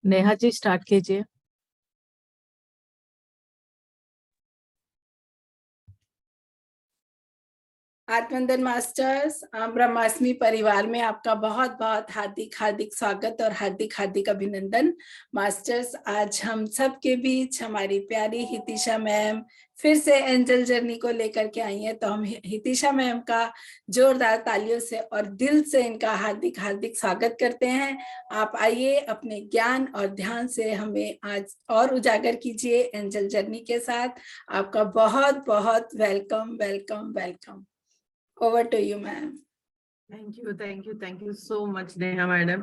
Neha ji start कीजिए। आत्मवंदन masters, ब्रह्मास्मि परिवार में आपका बहुत बहुत हार्दिक हार्दिक स्वागत और हार्दिक हार्दिक अभिनंदन। मास्टर्स, आज हम सब के बीच हमारी प्यारी हितिशा मैम फिर से एंजल जर्नी को लेकर के आई हैं, तो हम हितिशा मैम का जोरदार तालियों से और दिल से इनका हार्दिक हार्दिक स्वागत करते हैं। आप आइए, अपने ज्ञान और ध्यान से हमें आज और उजागर कीजिए एंजल जर्नी के साथ। आपका बहुत बहुत welcome welcome welcome. Over to you, ma'am. Thank you so much, Neha madam.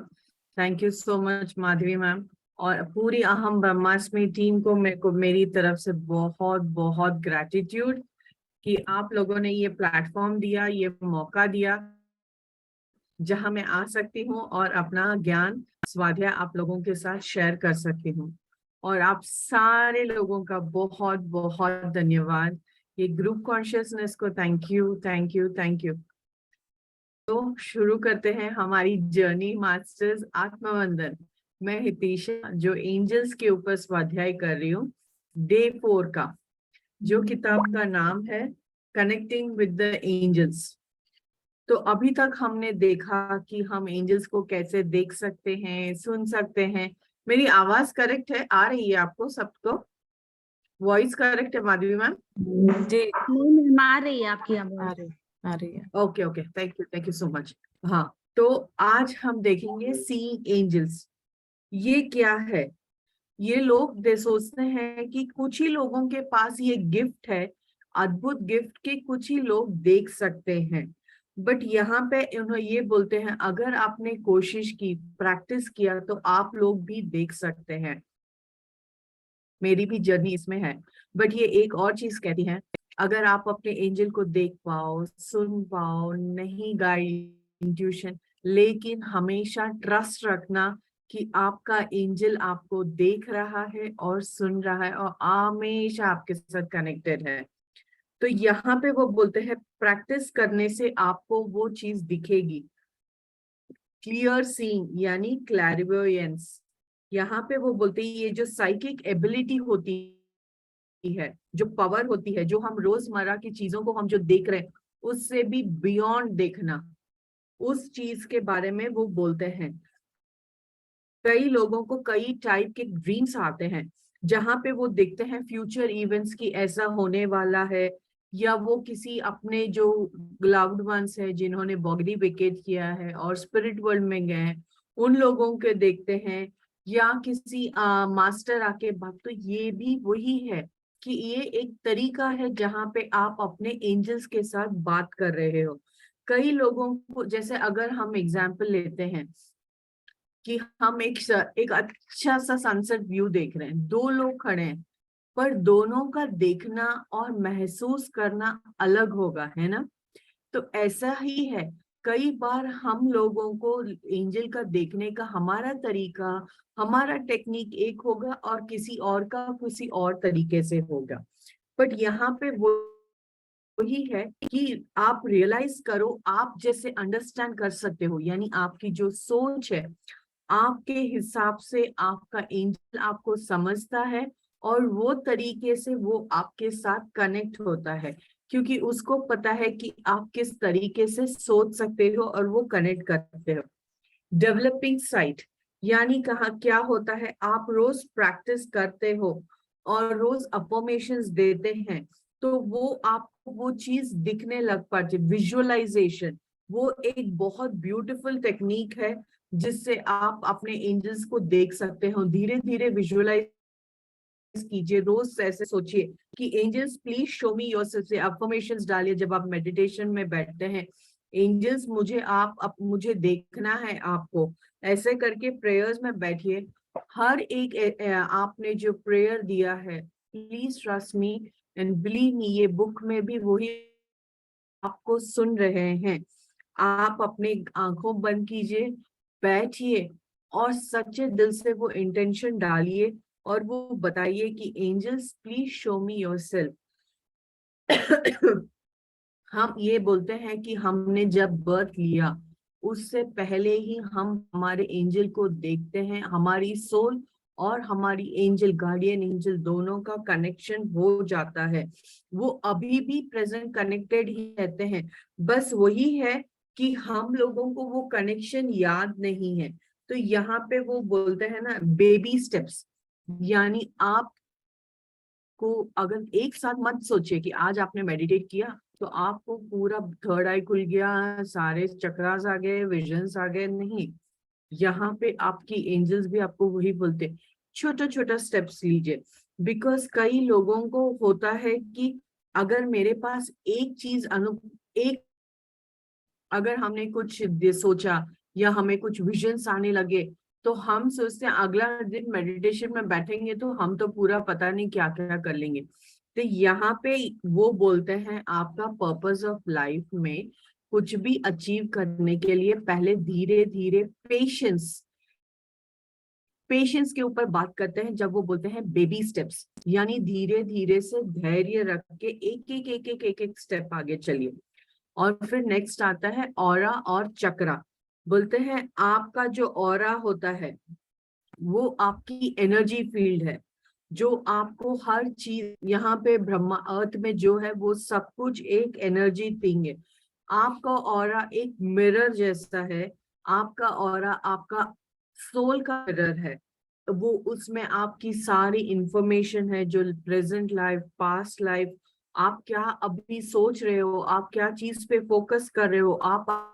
Thank you so much Madhavi ma'am और पूरी अहम ब्रह्मास्मि टीम को मेरी तरफ से बहुत बहुत ग्रेटिट्यूड कि आप लोगों ने ये प्लेटफॉर्म दिया, ये मौका दिया जहां मैं आ सकती हूँ और अपना ज्ञान स्वाध्याय आप लोगों के साथ शेयर कर सकती हूँ। और आप सारे लोगों का बहुत बहुत धन्यवाद। ये ग्रुप कॉन्शियसनेस को thank you thank you thank you. तो शुरू करते हैं हमारी जर्नी मास्टर्स आत्मवंदन। मैं हितिशा जो एंजल्स के ऊपर स्वाध्याय कर रही हूँ, डे 4 का, जो किताब का नाम है कनेक्टिंग विद द एंजल्स। तो अभी तक हमने देखा कि हम एंजल्स को कैसे देख सकते हैं, सुन सकते हैं। मेरी आवाज करेक्ट है, आ रही है आपको सबको? वॉइस करेक्ट है माधवी मैम? जी मैम आ रही है आपकी आवाज। आ रही है। Okay okay, thank you so much. हाँ, तो आज हम देखेंगे सीइंग एंजल्स। ये क्या है? ये लोग सोचते हैं कि कुछ ही लोगों के पास ये गिफ्ट है, अद्भुत गिफ्ट, के कुछ ही लोग देख सकते हैं। बट यहाँ पे उन्होंने ये बोलते हैं अगर आपने कोशिश की, प्रैक्टिस किया, तो आप लोग भी देख सकते हैं। मेरी भी जर्नी इसमें है। बट ये एक और चीज कहती है, अगर आप अपने एंजल को देख पाओ, सुन पाओ, नहीं गाइड इंट्यूशन, लेकिन हमेशा ट्रस्ट रखना कि आपका एंजल आपको देख रहा है और सुन रहा है और हमेशा आपके साथ कनेक्टेड है। तो यहाँ पे वो बोलते हैं प्रैक्टिस करने से आपको वो चीज दिखेगी। क्लियर सीइंग यानी क्लैरिवोयंस। यहाँ पे वो बोलते हैं ये जो साइकिक एबिलिटी होती है, जो पावर होती है, जो हम रोजमर्रा की चीजों को हम जो देख रहे हैं उससे भी बियॉन्ड देखना, उस चीज के बारे में वो बोलते हैं। कई लोगों को कई टाइप के ड्रीम्स आते हैं जहां पे वो देखते हैं फ्यूचर इवेंट्स की ऐसा होने वाला है, या वो किसी अपने जो लव्ड वंस है जिन्होंने बॉडी वेकेट किया है और स्पिरिट वर्ल्ड में गए हैं, उन लोगों के देखते हैं, या किसी मास्टर आके बात। तो ये भी वही है कि ये एक तरीका है जहां पे आप अपने एंजल्स के साथ बात कर रहे हो। कई लोगों को, जैसे अगर हम एग्जाम्पल लेते हैं कि हम एक अच्छा सा सनसेट व्यू देख रहे हैं, दो लोग खड़े हैं, पर दोनों का देखना और महसूस करना अलग होगा, है ना? तो ऐसा ही है, कई बार हम लोगों को एंजल का देखने का हमारा तरीका, हमारा टेक्निक एक होगा और किसी और का किसी और तरीके से होगा। बट यहाँ पे वही है कि आप रियलाइज करो, आप जैसे अंडरस्टैंड कर सकते हो, यानी आपकी जो सोच है, आपके हिसाब से आपका एंजल आपको समझता है और वो तरीके से वो आपके साथ कनेक्ट होता है, क्योंकि उसको पता है कि आप किस तरीके से सोच सकते हो और वो कनेक्ट करते हो। डेवलपिंग साइट यानी कहा क्या होता है, आप रोज प्रैक्टिस करते हो और रोज अफर्मेशंस देते हैं, तो वो आपको वो चीज दिखने लग पाती। विजुअलाइजेशन वो एक बहुत ब्यूटीफुल टेक्निक है जिससे आप अपने एंजल्स को देख सकते हो। धीरे धीरे विजुअलाइज कीजिए, रोज ऐसे सोचिए कि angels please show me yourself से अफर्मेशंस डालिए जब आप मेडिटेशन में बैठते हैं। एंजल्स मुझे देखना है आपको, ऐसे करके प्रेयर्स में बैठिए। हर एक आपने जो प्रेयर दिया है, please trust me and believe me, ये बुक में भी वही आपको सुन रहे हैं। आप अपने आंखों बंद कीजिए, बैठिए और सच्चे दिल से वो इंटेंशन डालिए और वो बताइए कि angels please show me yourself. हम ये बोलते हैं कि हमने जब बर्थ लिया उससे पहले ही हम हमारे एंजल को देखते हैं, हमारी सोल और हमारी एंजल, गार्डियन एंजल दोनों का कनेक्शन हो जाता है। वो अभी भी प्रेजेंट कनेक्टेड ही रहते हैं, बस वही है कि हम लोगों को वो कनेक्शन याद नहीं है। तो यहाँ पे वो बोलते हैं ना बेबी स्टेप्स, यानी आप को अगर एक साथ मत सोचिए कि आज आपने मेडिटेट किया तो आपको पूरा थर्ड आई खुल गया, सारे चक्रास आ गए, विजन्स आ गए, नहीं। यहाँ पे आपकी एंजल्स भी आपको वही बोलते, छोटा छोटा स्टेप्स लीजिए। बिकॉज कई लोगों को होता है कि अगर मेरे पास एक चीज एक अगर हमने कुछ सोचा या हमें कुछ विजन्स आने लगे तो हम सोचते हैं अगला दिन मेडिटेशन में बैठेंगे तो हम तो पूरा पता नहीं क्या क्या कर लेंगे। तो यहाँ पे वो बोलते हैं आपका पर्पस ऑफ लाइफ में कुछ भी अचीव करने के लिए पहले धीरे धीरे पेशेंस के ऊपर बात करते हैं। जब वो बोलते हैं बेबी स्टेप्स, यानी धीरे धीरे से धैर्य रख के एक स्टेप आगे चलिए। और फिर नेक्स्ट आता है ऑरा और चक्रा। बोलते हैं आपका जो ऑरा होता है वो आपकी एनर्जी फील्ड है, जो आपको हर चीज यहाँ पे ब्रह्मा अर्थ में जो है वो सब कुछ एक एनर्जी थिंग है। आपका ऑरा एक मिरर जैसा है, आपका ऑरा आपका सोल का मिरर है। वो उसमें आपकी सारी इंफॉर्मेशन है, जो प्रेजेंट लाइफ, पास्ट लाइफ, आप क्या अभी सोच रहे हो, आप क्या चीज पे फोकस कर रहे हो, आप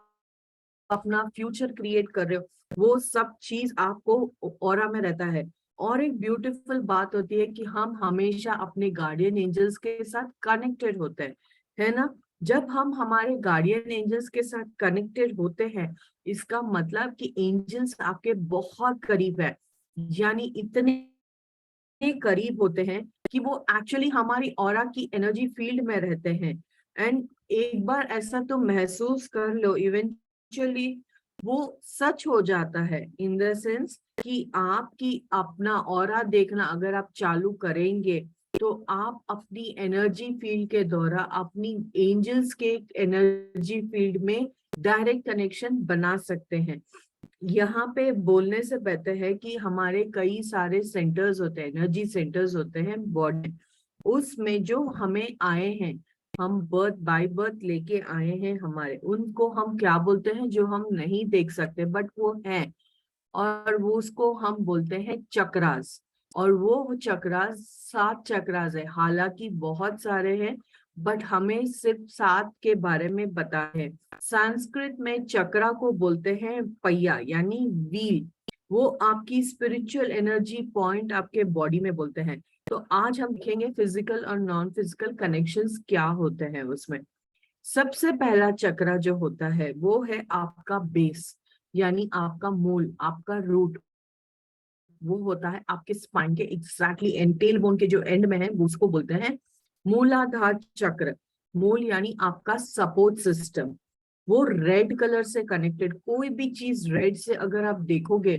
अपना फ्यूचर क्रिएट कर रहे हो, वो सब चीज आपको ऑरा में रहता है। और एक ब्यूटीफुल बात होती है कि हम हमेशा अपने गार्डियन एंजल्स के साथ कनेक्टेड होते हैं, है ना। जब हम हमारे गार्डियन एंजल्स के साथ कनेक्टेड होते हैं, इसका मतलब कि एंजल्स आपके बहुत करीब है, यानी इतने करीब होते हैं कि वो एक्चुअली हमारी ऑरा की एनर्जी फील्ड में रहते हैं। एंड एक बार ऐसा तो महसूस कर लो, इवेंचुअली वो सच हो जाता है, इन द सेंस कि आपकी अपना ऑरा देखना अगर आप चालू करेंगे तो आप अपनी एनर्जी फील्ड के द्वारा अपनी एंजल्स के एनर्जी फील्ड में डायरेक्ट कनेक्शन बना सकते हैं। यहाँ पे बोलने से बेहतर है कि हमारे कई सारे सेंटर्स होते हैं, एनर्जी सेंटर्स होते हैं बॉडी, उसमें जो हमें आए हैं, हम बर्थ बाय बर्थ लेके आए हैं हमारे, उनको हम क्या बोलते हैं, जो हम नहीं देख सकते बट वो है, और वो उसको हम बोलते हैं चक्रास। और वो चक्रास 7 चक्रास है, हालांकि बहुत सारे हैं बट हमें सिर्फ 7 के बारे में पता है। संस्कृत में चक्रा को बोलते हैं पहिया, यानी व्हील। वो आपकी स्पिरिचुअल एनर्जी पॉइंट आपके बॉडी में बोलते हैं। तो आज हम देखेंगे फिजिकल और नॉन फिजिकल कनेक्शंस क्या होते हैं उसमें। सबसे पहला चक्रा जो होता है वो है आपका बेस, यानी आपका मूल, आपका रूट। वो होता है आपके स्पाइन के एग्जैक्टली एंड टेल बोन के जो एंड में है, उसको बोलते हैं मूलाधार चक्र। मूल यानी आपका सपोर्ट सिस्टम, वो रेड कलर से कनेक्टेड। कोई भी चीज रेड से अगर आप देखोगे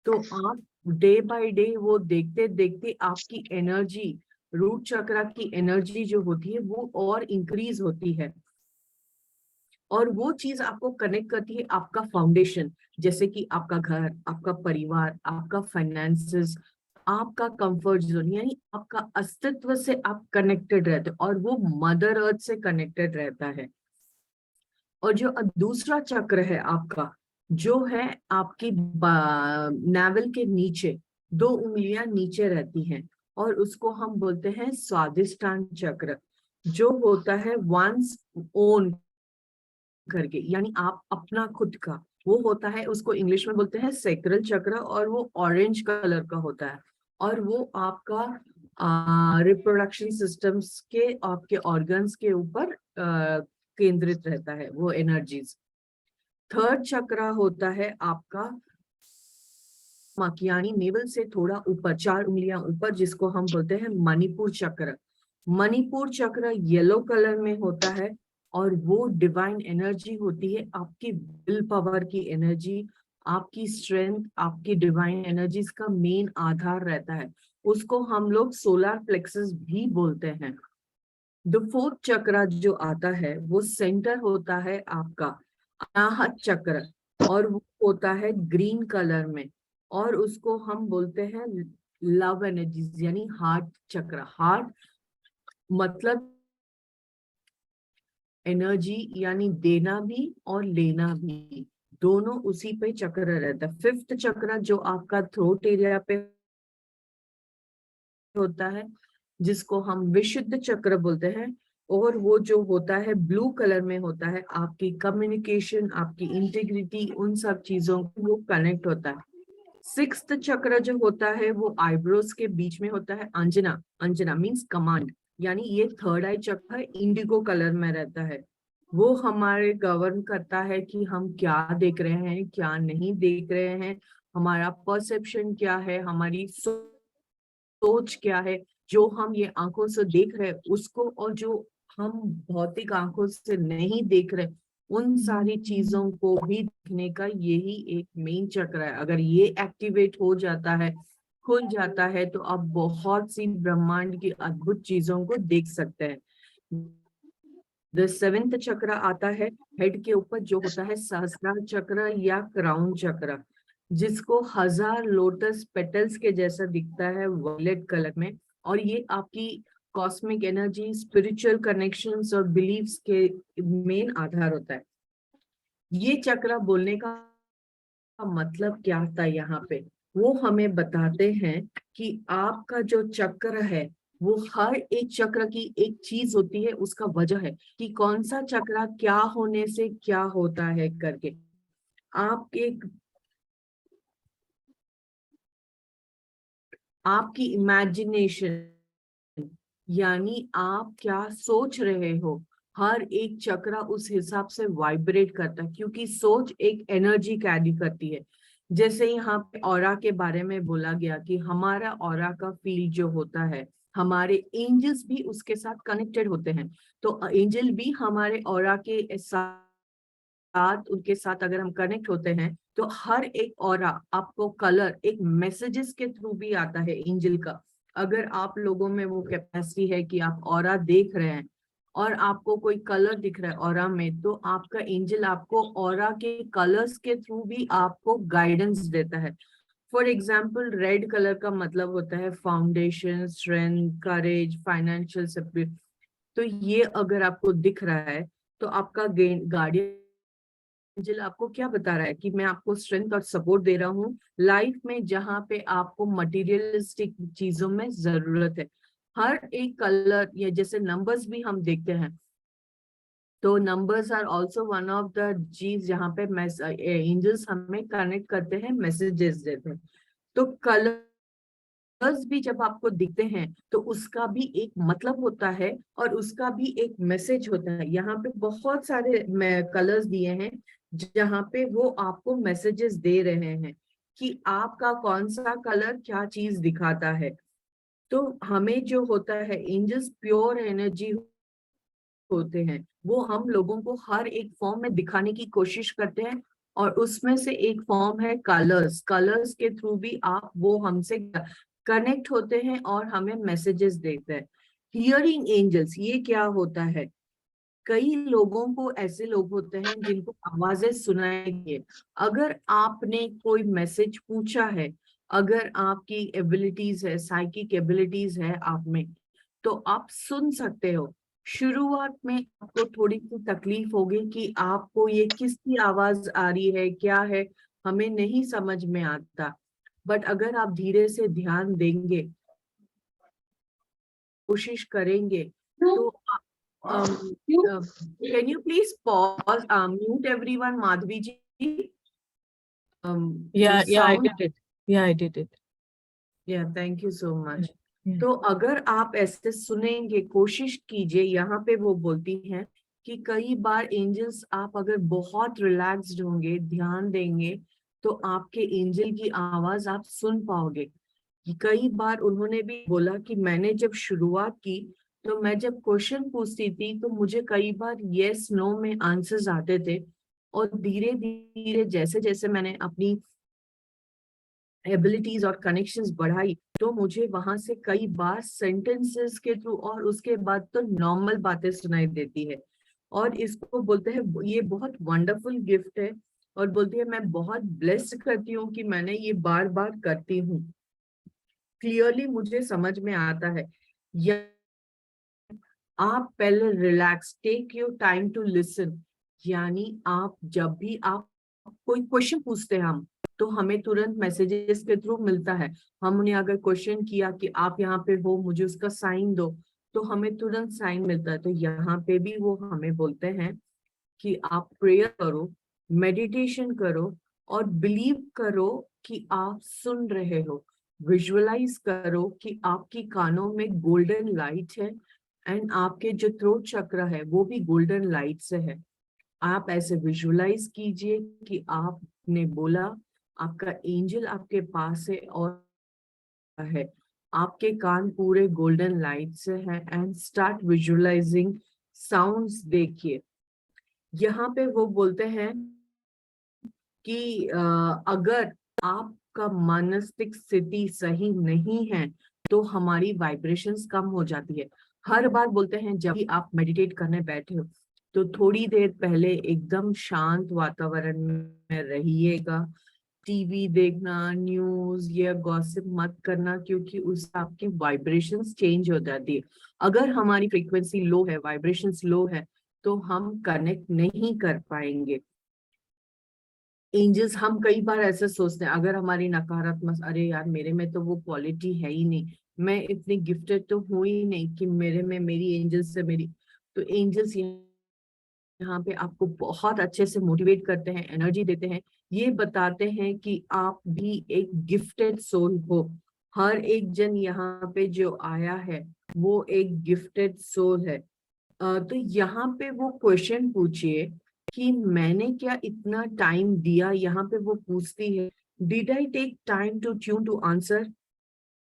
तो आप डे बाय डे वो देखते देखते आपकी एनर्जी, रूट चक्र की एनर्जी जो होती है वो और इंक्रीज होती है, और वो चीज आपको कनेक्ट करती है आपका फाउंडेशन, जैसे कि आपका घर, आपका परिवार, आपका फाइनेंसेस, आपका कंफर्ट जोन, यानी आपका अस्तित्व से आप कनेक्टेड रहते हो, और वो मदर अर्थ से कनेक्टेड रहता है। और जो दूसरा चक्र है आपका, जो है आपकी नावल के नीचे, 2 उंगलियां नीचे रहती हैं, और उसको हम बोलते हैं स्वादिष्टान चक्र, जो होता है वंस ओन करके, यानी आप अपना खुद का, वो होता है, उसको इंग्लिश में बोलते हैं सैक्रल चक्र, और वो ऑरेंज कलर का होता है, और वो आपका रिप्रोडक्शन सिस्टम्स के, आपके ऑर्गन्स के ऊपर केंद्रित रहता है वो एनर्जीज। थर्ड चक्र होता है आपका यानी नेवल से थोड़ा ऊपर, 4 उंगलियां ऊपर, जिसको हम बोलते हैं मणिपुर चक्र। मणिपुर चक्र येलो कलर में होता है, और वो डिवाइन एनर्जी होती है, आपकी विल पावर की एनर्जी, आपकी स्ट्रेंथ, आपकी डिवाइन एनर्जीज का मेन आधार रहता है। उसको हम लोग सोलर प्लेक्सस भी बोलते हैं। द फोर्थ चक्र जो आता है वो सेंटर होता है आपका अनाहत चक्र, और वो होता है ग्रीन कलर में, और उसको हम बोलते हैं लव एनर्जीज, यानी हार्ट चक्र। हार्ट मतलब एनर्जी, यानी देना भी और लेना भी, दोनों उसी पे चक्र रहता है। फिफ्थ चक्र जो आपका थ्रोट एरिया पे होता है, जिसको हम विशुद्ध चक्र बोलते हैं, और वो जो होता है ब्लू कलर में होता है, आपकी कम्युनिकेशन, आपकी इंटीग्रिटी, उन सब चीजों को वो कनेक्ट होता है। सिक्स्थ चक्र जो होता है वो आईब्रोज के बीच में होता है, अंजना। अंजना मीन्स कमांड, यानी ये थर्ड आई चक्र है, इंडिगो कलर में रहता है। वो हमारे गवर्न करता है कि हम क्या देख रहे हैं, क्या नहीं देख रहे हैं, हमारा परसेप्शन क्या है, हमारी सोच क्या है, जो हम ये आंखों से देख रहे हैं उसको, और जो हम भौतिक आंखों से नहीं देख रहे, उन सारी चीजों को भी देखने का यही एक मेन चक्र है। अगर ये एक्टिवेट हो जाता है, खुल जाता है, तो आप बहुत सी ब्रह्मांड की अद्भुत चीजों को देख सकते हैं। द सेवेंथ चक्र आता है हेड के ऊपर, जो होता है सहस्त्रार चक्र या क्राउन चक्र, जिसको 1000 लोटस पेटल्स के जैसा दिखता है वायलेट कलर में। और ये आपकी कॉस्मिक एनर्जी, स्पिरिचुअल कनेक्शंस और बिलीव्स के मेन आधार होता है। ये चक्र बोलने का मतलब क्या था यहाँ पे, वो हमें बताते हैं कि आपका जो चक्र है, वो हर एक चक्र की एक चीज होती है, उसका वजह है कि कौन सा चक्र क्या होने से क्या होता है करके। आपकी इमेजिनेशन, यानी आप क्या सोच रहे हो, हर एक चक्र उस हिसाब से वाइब्रेट करता है, क्योंकि सोच एक एनर्जी कैरी करती है। जैसे यहाँ पे ऑरा के बारे में बोला गया कि हमारा ऑरा का फील्ड जो होता है, हमारे एंजल्स भी उसके साथ कनेक्टेड होते हैं। तो एंजल भी हमारे ऑरा के साथ, उनके साथ अगर हम कनेक्ट होते हैं, तो हर एक ऑरा आपको कलर एक मैसेजेस के थ्रू भी आता है एंजल का। अगर आप लोगों में वो कैपेसिटी है कि आप ऑरा देख रहे हैं और आपको कोई कलर दिख रहा है ऑरा में, तो आपका एंजल आपको ऑरा के कलर्स के थ्रू भी आपको गाइडेंस देता है। फॉर एग्जाम्पल, रेड कलर का मतलब होता है फाउंडेशन, स्ट्रेंथ, करेज, फाइनेंशियल सपोर्ट। तो ये अगर आपको दिख रहा है, तो आपका गार्डियन एंजल आपको क्या बता रहा है कि मैं आपको स्ट्रेंथ और सपोर्ट दे रहा हूँ लाइफ में, जहाँ पे आपको मटेरियलिस्टिक चीजों में जरूरत है। हर एक कलर, या जैसे नंबर्स भी हम देखते हैं, तो numbers are also one of the चीज जहाँ पे एंजल्स हमें कनेक्ट करते हैं, मैसेजेस देते हैं। तो कलर्स भी जब आपको दिखते हैं, तो उसका भी एक मतलब होता है और उसका भी एक मैसेज होता है। यहाँ पे बहुत सारे कलर्स दिए हैं जहाँ पे वो आपको मैसेजेस दे रहे हैं कि आपका कौन सा कलर क्या चीज दिखाता है। तो हमें जो होता है, एंजल्स प्योर एनर्जी होते हैं, वो हम लोगों को हर एक फॉर्म में दिखाने की कोशिश करते हैं, और उसमें से एक फॉर्म है कलर्स। कलर्स के थ्रू भी आप वो हमसे कनेक्ट होते हैं और हमें मैसेजेस देते हैं। हियरिंग एंजल्स, ये क्या होता है? कई लोगों को, ऐसे लोग होते हैं जिनको आवाजें सुनाई है। अगर आपने कोई मैसेज पूछा है, अगर आपकी एबिलिटीज है, साइकिक एबिलिटीज है आप में, तो आप सुन सकते हो। शुरुआत में आपको थोड़ी सी तकलीफ होगी कि आपको ये किसकी आवाज आ रही है, क्या है, हमें नहीं समझ में आता। बट अगर आप धीरे से ध्यान देंगे, कोशिश करेंगे, तो can you please pause, mute everyone, Madhavi ji. Yeah, I sound, did it. Yeah, I did it. Yeah thank you so much. Yeah. तो अगर आप ऐसे सुनेंगे, कोशिश कीजिए। यहाँ पे वो बोलती हैं कि कई बार एंजल्स, आप अगर बहुत रिलैक्स्ड होंगे, ध्यान देंगे, तो आपके एंजल की आवाज आप सुन पाओगे। कई बार उन्होंने भी बोला कि मैंने जब शुरुआत की, तो मैं जब क्वेश्चन पूछती थी, तो मुझे कई बार यस नो में आंसर्स आते थे, और धीरे धीरे जैसे जैसे मैंने अपनी एबिलिटीज और कनेक्शंस बढ़ाई, तो मुझे वहां से कई बार सेंटेंसेस के थ्रू, और उसके बाद तो नॉर्मल बातें सुनाई देती है। और इसको बोलते हैं, ये बहुत वंडरफुल गिफ्ट है। और बोलती है मैं बहुत ब्लेस्ड करती हूँ कि मैंने ये बार बार करती हूँ। क्लियरली मुझे समझ में आता है। या आप पहले relax, take your time to listen. यानी आप जब भी आप कोई क्वेश्चन पूछते हैं हम, तो हमें तुरंत मैसेजेस के थ्रू मिलता है। हमने अगर क्वेश्चन किया कि आप यहाँ पे हो, मुझे उसका साइन दो, तो हमें तुरंत साइन मिलता है। तो यहाँ पे भी वो हमें बोलते हैं कि आप प्रेयर करो, मेडिटेशन करो और बिलीव करो कि आप सुन रहे हो। विजुअलाइज करो कि आपकी कानों में गोल्डन लाइट है एंड आपके जो थ्रोट चक्र है वो भी गोल्डन लाइट से है। आप ऐसे विजुअलाइज कीजिए कि आपने बोला आपका एंजल आपके पास है और है, आपके कान पूरे गोल्डन लाइट से है। And start visualising sounds. देखिए यहाँ पे वो बोलते हैं कि अगर आपका मानसिक स्थिति सही नहीं है तो हमारी वाइब्रेशंस कम हो जाती है। हर बार बोलते हैं जब भी आप मेडिटेट करने बैठे हो तो थोड़ी देर पहले एकदम शांत वातावरण में रहिएगा। टीवी देखना, न्यूज या गॉसिप मत करना, क्योंकि उससे आपकी वाइब्रेशंस चेंज हो जाती है। अगर हमारी फ्रीक्वेंसी लो है, वाइब्रेशंस लो है, तो हम कनेक्ट नहीं कर पाएंगे। एंजल्स, हम कई बार ऐसे सोचते हैं अगर हमारी नकारात्मक, अरे यार मेरे में तो वो क्वालिटी है ही नहीं, मैं इतनी गिफ्टेड तो हूं ही नहीं कि मेरे में मेरी एंजल्स से मेरी। तो एंजल्स यहाँ पे आपको बहुत अच्छे से मोटिवेट करते हैं, एनर्जी देते हैं, ये बताते हैं कि आप भी एक गिफ्टेड सोल हो। हर एक जन यहाँ पे जो आया है वो एक गिफ्टेड सोल है। तो यहाँ पे वो क्वेश्चन पूछिए कि मैंने क्या इतना टाइम दिया। यहाँ पे वो पूछती है did I take time to tune to answer.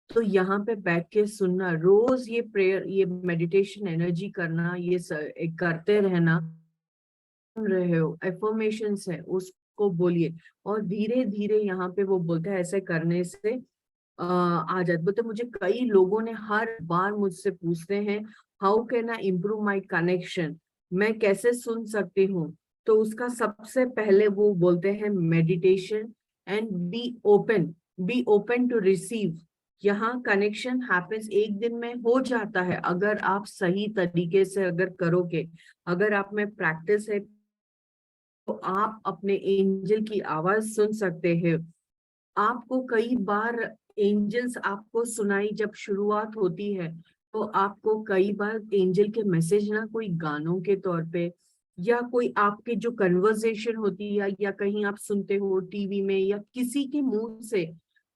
तो यहाँ पे बैठ के सुनना, रोज ये प्रेयर, ये मेडिटेशन एनर्जी करना, ये करते रहना। सुन रहे हो, एफर्मेशंस है उसको बोलिए। और धीरे धीरे यहाँ पे वो बोलते हैं ऐसे करने से आ जाते। बोलते मुझे कई लोगों ने हर बार मुझसे पूछते हैं how can I improve my connection, मैं कैसे सुन सकती हूँ। तो उसका सबसे पहले वो बोलते हैं meditation and be open to receive. यहाँ कनेक्शन हैपेंस, एक दिन में हो जाता है अगर आप सही तरीके से अगर करोगे। अगर आप में प्रैक्टिस है तो आप अपने एंजल की आवाज सुन सकते हैं। आपको कई बार एंजल्स आपको सुनाई जब शुरुआत होती है, तो आपको कई बार एंजल के मैसेज ना कोई गानों के तौर पे या कोई आपके जो कन्वर्सेशन होती है या कहीं आप सुनते हो टीवी में या किसी के मुंह से,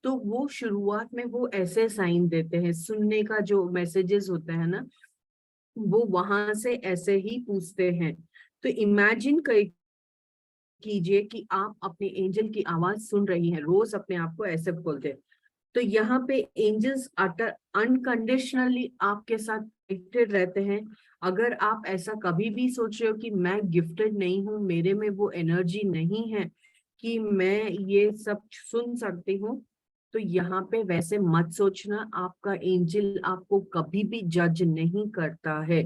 तो वो शुरुआत में वो ऐसे साइन देते हैं। सुनने का जो मैसेजेस होता है ना, वो वहां से ऐसे ही पूछते हैं। तो इमेजिन कीजिए कि आप अपने एंजल की आवाज सुन रही हैं, रोज अपने आप को ऐसे बोलते हैं। तो यहाँ पे एंजल्स अनकंडीशनली आपके साथ कनेक्टेड रहते हैं। अगर आप ऐसा कभी भी सोच रहे हो कि मैं गिफ्टेड नहीं हूँ, मेरे में वो एनर्जी नहीं है कि मैं ये सब सुन सकती हूँ, तो यहाँ पे वैसे मत सोचना। आपका एंजल आपको कभी भी जज नहीं करता है।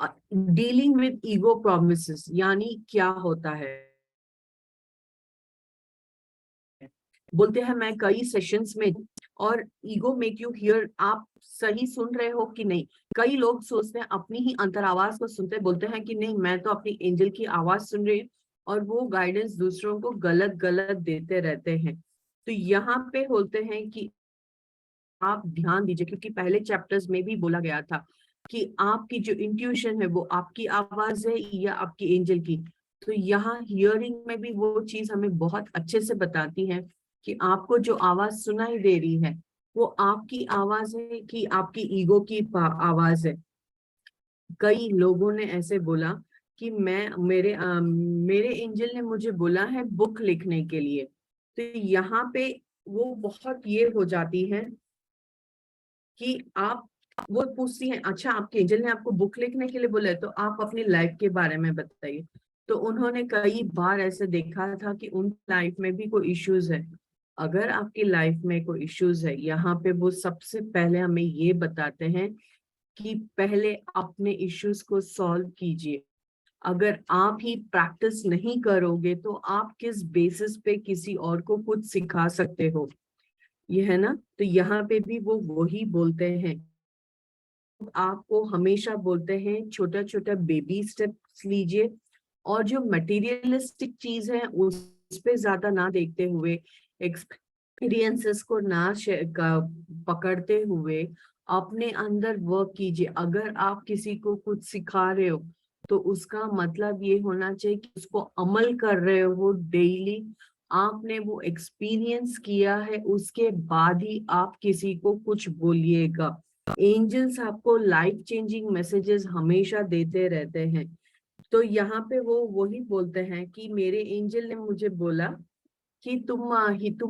डीलिंग विद ईगो प्रोमिसेस, यानी क्या होता है, बोलते हैं मैं कई सेशंस में और ईगो मेक यू हियर, आप सही सुन रहे हो कि नहीं। कई लोग सोचते हैं अपनी ही अंतर आवाज को सुनते, बोलते हैं कि नहीं मैं तो अपनी एंजल की आवाज सुन रही हूँ, और वो गाइडेंस दूसरों को गलत गलत देते रहते हैं। तो यहाँ पे बोलते हैं कि आप ध्यान दीजिए, क्योंकि पहले चैप्टर्स में भी बोला गया था कि आपकी जो इंट्यूशन है वो आपकी आवाज है या आपकी एंजल की। तो यहाँ हियरिंग में भी वो चीज हमें बहुत अच्छे से बताती है कि आपको जो आवाज सुनाई दे रही है वो आपकी आवाज है कि आपकी ईगो की आवाज है। कई लोगों ने ऐसे बोला कि मेरे एंजल ने मुझे बोला है बुक लिखने के लिए। तो यहाँ पे वो बहुत ये हो जाती है कि आप, वो पूछती हैं अच्छा आपके एंजल ने आपको बुक लिखने के लिए बोला है, तो आप अपनी लाइफ के बारे में बताइए। तो उन्होंने कई बार ऐसे देखा था कि उन लाइफ में भी कोई इश्यूज है। अगर आपकी लाइफ में कोई इश्यूज है, यहाँ पे वो सबसे पहले हमें ये बताते हैं कि पहले अपने इश्यूज को सॉल्व कीजिए। अगर आप ही प्रैक्टिस नहीं करोगे तो आप किस बेसिस पे किसी और को कुछ सिखा सकते हो, ये है ना। तो यहाँ पे भी वो वही बोलते हैं, आपको हमेशा बोलते हैं छोटा छोटा बेबी स्टेप्स लीजिए, और जो मटेरियलिस्टिक चीज है उस पे ज्यादा ना देखते हुए, एक्सपीरियंसेस को ना पकड़ते हुए अपने अंदर वर्क कीजिए। अगर आप किसी को कुछ सिखा रहे हो तो उसका मतलब ये होना चाहिए कि उसको अमल कर रहे हो डेली, आपने वो एक्सपीरियंस किया है, उसके बाद ही आप किसी को कुछ बोलिएगा। एंजल्स आपको लाइफ चेंजिंग मैसेजेस हमेशा देते रहते हैं। तो यहाँ पे वो वही बोलते हैं कि मेरे एंजल ने मुझे बोला कि तुम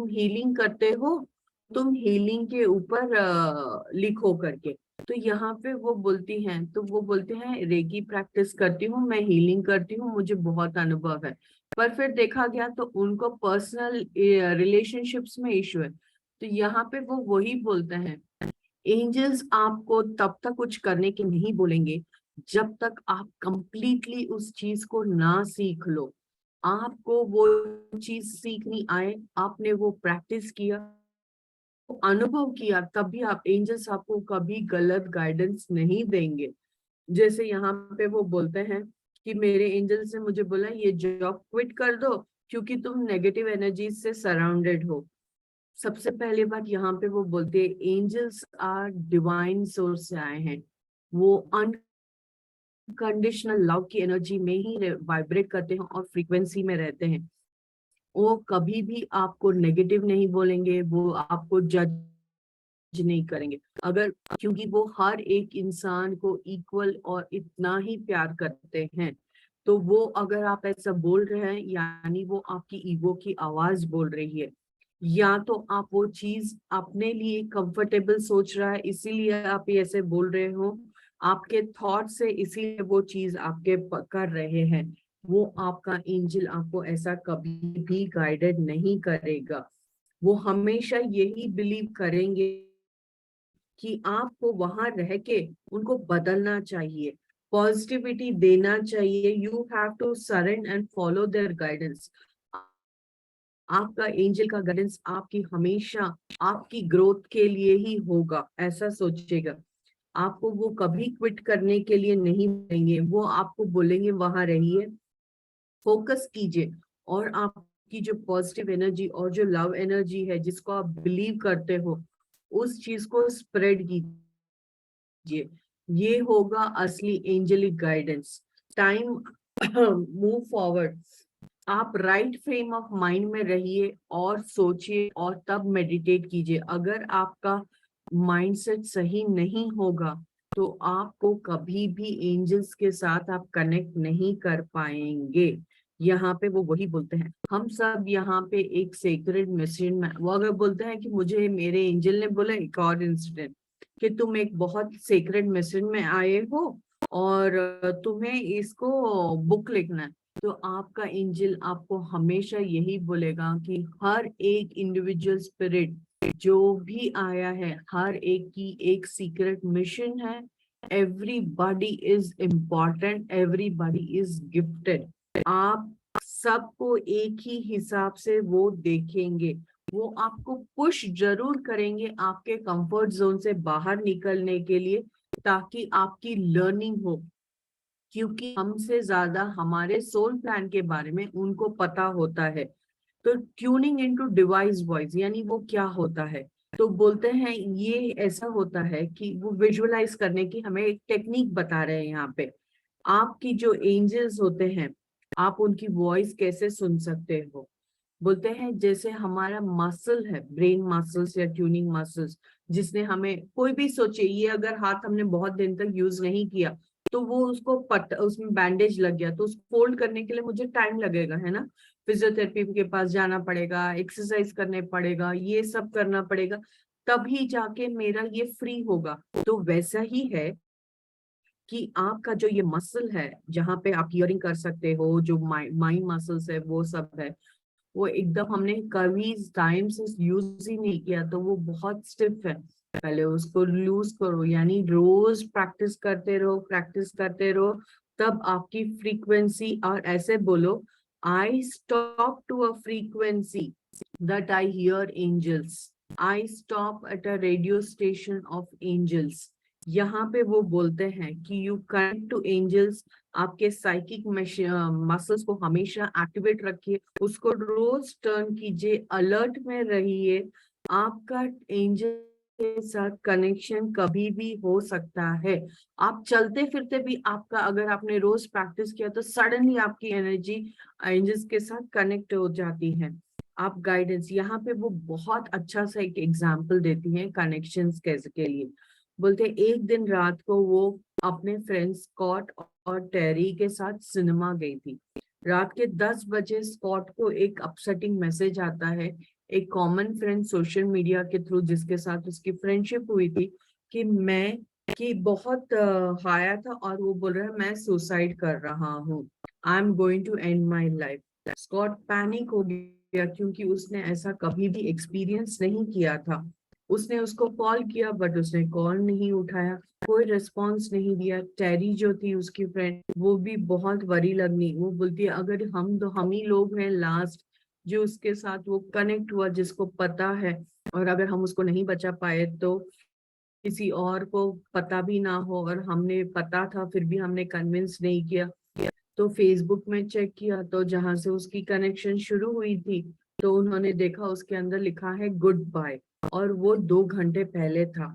हीलिंग करते हो, तुम हीलिंग के ऊपर लिखो करके। तो यहाँ पे वो बोलती हैं, तो वो बोलते हैं रेकी प्रैक्टिस करती हूँ, मैं हीलिंग करती हूँ, मुझे बहुत अनुभव है। पर फिर देखा गया तो उनको पर्सनल रिलेशनशिप्स में इश्यू है। तो यहाँ पे वो वही बोलते हैं, एंजल्स आपको तब तक कुछ करने के नहीं बोलेंगे जब तक आप कंप्लीटली उस चीज को ना सीख लो। आपको वो चीज सीखनी आए, आपने वो प्रैक्टिस किया, अनुभव किया, तभी आप एंजल्स आपको कभी गलत गाइडेंस नहीं देंगे। जैसे यहाँ पे वो बोलते हैं कि मेरे एंजल्स ने मुझे बोला ये जॉब क्विट कर दो क्योंकि तुम नेगेटिव एनर्जी से सराउंडेड हो। सबसे पहले बात यहाँ पे वो बोलते हैं एंजल्स आर डिवाइन सोर्स से आए हैं, वो अनकंडीशनल लव की एनर्जी में ही वाइब्रेट करते हैं और फ्रीक्वेंसी में रहते हैं। वो कभी भी आपको नेगेटिव नहीं बोलेंगे, वो आपको जज नहीं करेंगे, अगर क्योंकि वो हर एक इंसान को इक्वल और इतना ही प्यार करते हैं। तो वो अगर आप ऐसा बोल रहे हैं यानी वो आपकी ईगो की आवाज बोल रही है, या तो आप वो चीज अपने लिए कंफर्टेबल सोच रहा है इसीलिए आप ये ऐसे बोल रहे हो, आपके थॉट से इसीलिए वो चीज आपके कर रहे हैं। वो आपका एंजल आपको ऐसा कभी भी गाइडेड नहीं करेगा। वो हमेशा यही बिलीव करेंगे कि आपको वहां रह के उनको बदलना चाहिए, पॉजिटिविटी देना चाहिए। You have to surrender and follow their guidance. आपका एंजल का गाइडेंस आपकी हमेशा आपकी ग्रोथ के लिए ही होगा, ऐसा सोचिएगा। आपको वो कभी क्विट करने के लिए नहीं बोलेंगे, वो आपको बोलेंगे वहां रहिए, फोकस कीजिए, और आपकी जो पॉजिटिव एनर्जी और जो लव एनर्जी है जिसको आप बिलीव करते हो उस चीज को स्प्रेड कीजिए। ये होगा असली angelic guidance. Time move forward, आप राइट फ्रेम ऑफ माइंड में रहिए और सोचिए और तब मेडिटेट कीजिए। अगर आपका माइंडसेट सही नहीं होगा तो आपको कभी भी एंजल्स के साथ आप कनेक्ट नहीं कर पाएंगे। यहाँ पे वो वही बोलते हैं, हम सब यहाँ पे एक सेक्रेड मिशन में, वो अगर बोलते हैं कि मुझे मेरे एंजल ने बोला एक और इंसिडेंट कि तुम एक बहुत सेक्रेड मिशन में आए हो और तुम्हें इसको बुक लिखना है। तो आपका एंजल आपको हमेशा यही बोलेगा कि हर एक इंडिविजुअल स्पिरिट जो भी आया है, हर एक की एक सीक्रेट मिशन है। Everybody is important, everybody is gifted. आप सबको एक ही हिसाब से वो देखेंगे, वो आपको पुश जरूर करेंगे आपके कंफर्ट जोन से बाहर निकलने के लिए, ताकि आपकी लर्निंग हो। क्योंकि हमसे ज्यादा हमारे सोल प्लान के बारे में उनको पता होता है। तो ट्यूनिंग इनटू डिवाइस वॉइस यानी वो क्या होता है, तो बोलते हैं ये ऐसा होता है कि वो विजुअलाइज करने की हमें एक टेक्निक बता रहे हैं यहाँ पे। आपकी जो एंजल्स होते हैं आप उनकी वॉइस कैसे सुन सकते हो, बोलते हैं जैसे हमारा मसल है, ब्रेन मसल्स या ट्यूनिंग मसल्स, जिसने हमें कोई भी सोचे ये अगर हाथ हमने बहुत दिन तक यूज नहीं किया तो वो उसको उसमें बैंडेज लग गया तो उसको फोल्ड करने के लिए मुझे टाइम लगेगा, है ना। फिजियोथेरेपी के पास जाना पड़ेगा, एक्सरसाइज करने पड़ेगा, ये सब करना पड़ेगा, तभी जाके मेरा ये फ्री होगा। तो वैसा ही है कि आपका जो ये मसल है जहाँ पे आप हियरिंग कर सकते हो, जो माइंड मसल्स है वो सब है, वो एकदम हमने कभी टाइम से यूज ही नहीं किया तो वो बहुत स्टिफ है। पहले उसको लूज करो, यानी रोज प्रैक्टिस करते रहो, प्रैक्टिस करते रहो, तब आपकी फ्रीक्वेंसी, और ऐसे बोलो, I stop to a frequency that I hear angels. I stop at a radio station of angels. यहाँ पे वो बोलते हैं कि यू कनेक्ट टू एंजल्स। आपके साइकिक मसल्स को हमेशा एक्टिवेट रखिए, उसको रोज टर्न कीजिए, अलर्ट में रहिए। आपका एंजल के साथ कनेक्शन कभी भी हो सकता है। आप चलते फिरते भी आपका, अगर आपने रोज प्रैक्टिस किया तो सडनली आपकी एनर्जी एंजल्स के साथ कनेक्ट हो जाती है। आप गाइडेंस, यहाँ पे वो बहुत अच्छा सा एक एग्जाम्पल देती हैं कनेक्शंस कैसे के लिए। बोलते हैं एक दिन रात को वो अपने फ्रेंड्स स्कॉट और टेरी के साथ सिनेमा गई थी। रात के 10 बजे स्कॉट को एक अपसेटिंग मैसेज आता है, एक कॉमन फ्रेंड सोशल मीडिया के थ्रू जिसके साथ उसकी फ्रेंडशिप हुई थी, कि बहुत हाया था और वो बोल रहा है मैं सुसाइड कर रहा हूँ, I am going to end my life. Scott panic हो गया क्योंकि उसने ऐसा कभी भी एक्सपीरियंस नहीं किया था। उसने उसको कॉल किया बट उसने कॉल नहीं उठाया, कोई रिस्पॉन्स नहीं दिया। टेरी जो थी उसकी फ्रेंड, वो भी बहुत वरी लगनी, वो बोलती है अगर हम ही लोग हैं लास्ट जो उसके साथ वो कनेक्ट हुआ, जिसको पता है, और अगर हम उसको नहीं बचा पाए तो किसी और को पता भी ना हो, और हमने पता था फिर भी हमने कन्विंस नहीं किया। तो फेसबुक में चेक किया तो जहां से उसकी कनेक्शन शुरू हुई थी तो उन्होंने देखा उसके अंदर लिखा है गुड बाय, और वो 2 घंटे पहले था।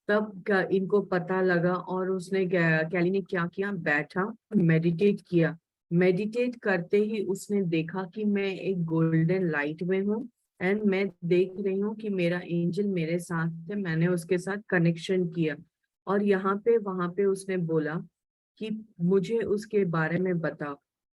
तब इनको पता लगा और उसने कैली ने क्या किया, बैठा, मेडिटेट किया। मेडिटेट करते ही उसने देखा कि मैं एक गोल्डन लाइट में हूँ एंड मैं देख रही हूँ कि मेरा एंजल मेरे साथ है। मैंने उसके साथ कनेक्शन किया और यहाँ पे वहां पे उसने बोला कि मुझे उसके बारे में बताओ।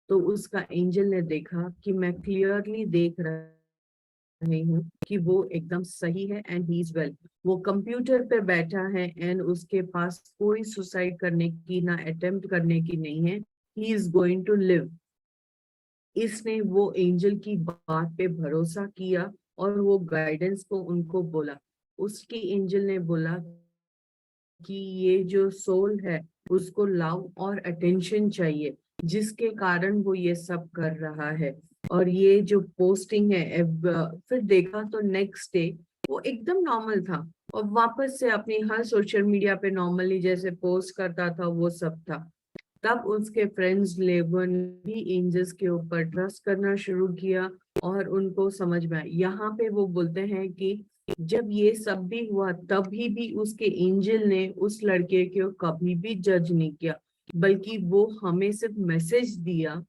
तो उसका एंजल ने देखा कि मैं क्लियरली देख रही हूँ कि वो एकदम सही है एंड ही इज वेल। वो कंप्यूटर पे बैठा है एंड उसके पास कोई सुसाइड करने की ना अटेम्प्ट करने की नहीं है, he is going to live. इसने वो एंजल की बात पे भरोसा किया और वो गाइडेंस को उनको बोला। उसकी एंजल ने बोला कि ये जो सोल है उसको लव और अटेंशन चाहिए, जिसके कारण वो ये सब कर रहा है। और ये जो पोस्टिंग है फिर देखा तो नेक्स्ट डे वो एकदम नॉर्मल था और वापस से अपनी हर सोशल मीडिया पे नॉर्मली जैसे पोस्ट करता था वो सब था। तब उसके फ्रेंड्स लेबर ने भी एंजल्स के ऊपर ट्रस्ट करना शुरू किया और उनको समझ में आया। यहाँ पे वो बोलते हैं कि जब ये सब भी हुआ तभी भी उसके एंजल ने उस लड़के को कभी भी जज नहीं किया, बल्कि वो हमें सिर्फ मैसेज दिया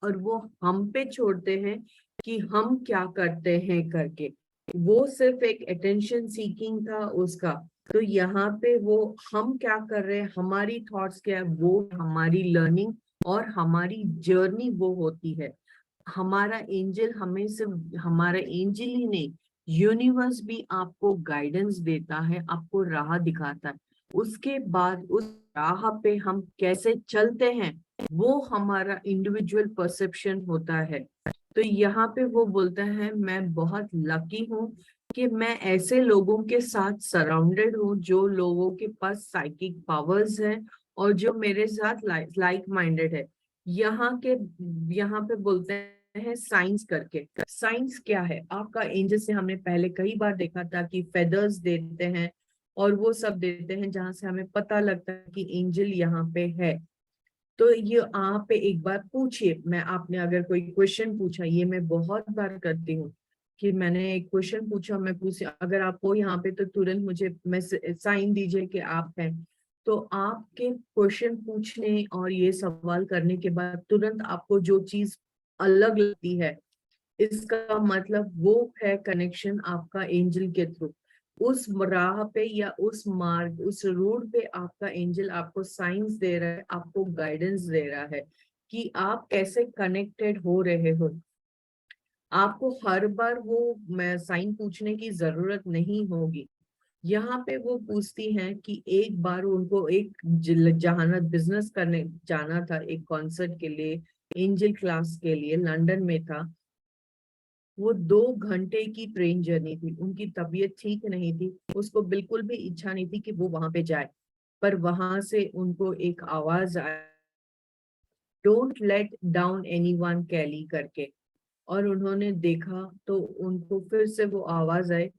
और वो हम पे छोड़ते हैं कि हम क्या करते हैं करके। वो सिर्फ एक अटेंशन सीकिंग था उसका। तो यहाँ पे वो हम क्या कर रहे हैं, हमारी थॉट्स क्या है, वो हमारी लर्निंग और हमारी जर्नी वो होती है। हमारा एंजल हमें सिर्फ हमारा एंजल ही नहीं, यूनिवर्स भी आपको गाइडेंस देता है, आपको राह दिखाता है। उसके बाद उस राह पे हम कैसे चलते हैं वो हमारा इंडिविजुअल परसेप्शन होता है। तो यहाँ पे वो बोलता है मैं बहुत लकी हूँ कि मैं ऐसे लोगों के साथ सराउंडेड हूँ जो लोगों के पास साइकिक पावर्स हैं और जो मेरे साथ लाइक माइंडेड है। यहाँ पे बोलते हैं साइंस करके। साइंस क्या है, आपका एंजल से हमने पहले कई बार देखा था कि फेदर्स देते हैं और वो सब देते हैं जहां से हमें पता लगता है कि एंजल यहाँ पे है। तो ये आप एक बार पूछिए, मैं आपने अगर कोई क्वेश्चन पूछा, ये मैं बहुत बार करती हूँ कि मैंने एक क्वेश्चन पूछा, मैं पूछ अगर आप हो यहाँ पे तो तुरंत मुझे साइन दीजिए कि आप हैं। तो आपके क्वेश्चन पूछने और ये सवाल करने के बाद तुरंत आपको जो चीज अलग लगती है, इसका मतलब वो है कनेक्शन आपका एंजल के थ्रू। उस राह पे या उस मार्ग, उस रूट पे आपका एंजल आपको साइंस दे रहा है, आपको गाइडेंस दे रहा है कि आप कैसे कनेक्टेड हो रहे हो। आपको हर बार वो साइन पूछने की जरूरत नहीं होगी। यहाँ पे वो पूछती हैं कि एक बार उनको एक जहानत बिजनेस करने जाना था, एक कॉन्सर्ट के लिए, एंजल क्लास के लिए, लंदन में था। वो 2 घंटे की ट्रेन जर्नी थी, उनकी तबीयत ठीक नहीं थी, उसको बिल्कुल भी इच्छा नहीं थी कि वो वहां पे जाए। पर वहां से उनको एक आवाज आई डोंट लेट डाउन एनीवन कैली करके। और उन्होंने देखा तो उनको फिर से वो आवाज आई,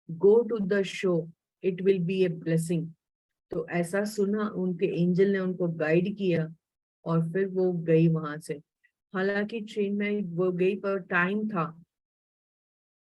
go to the show, it will be a blessing. तो ऐसा सुना, उनके एंजल ने उनको गाइड किया और फिर वो गई वहां से। हालांकि ट्रेन में वो गई पर टाइम था,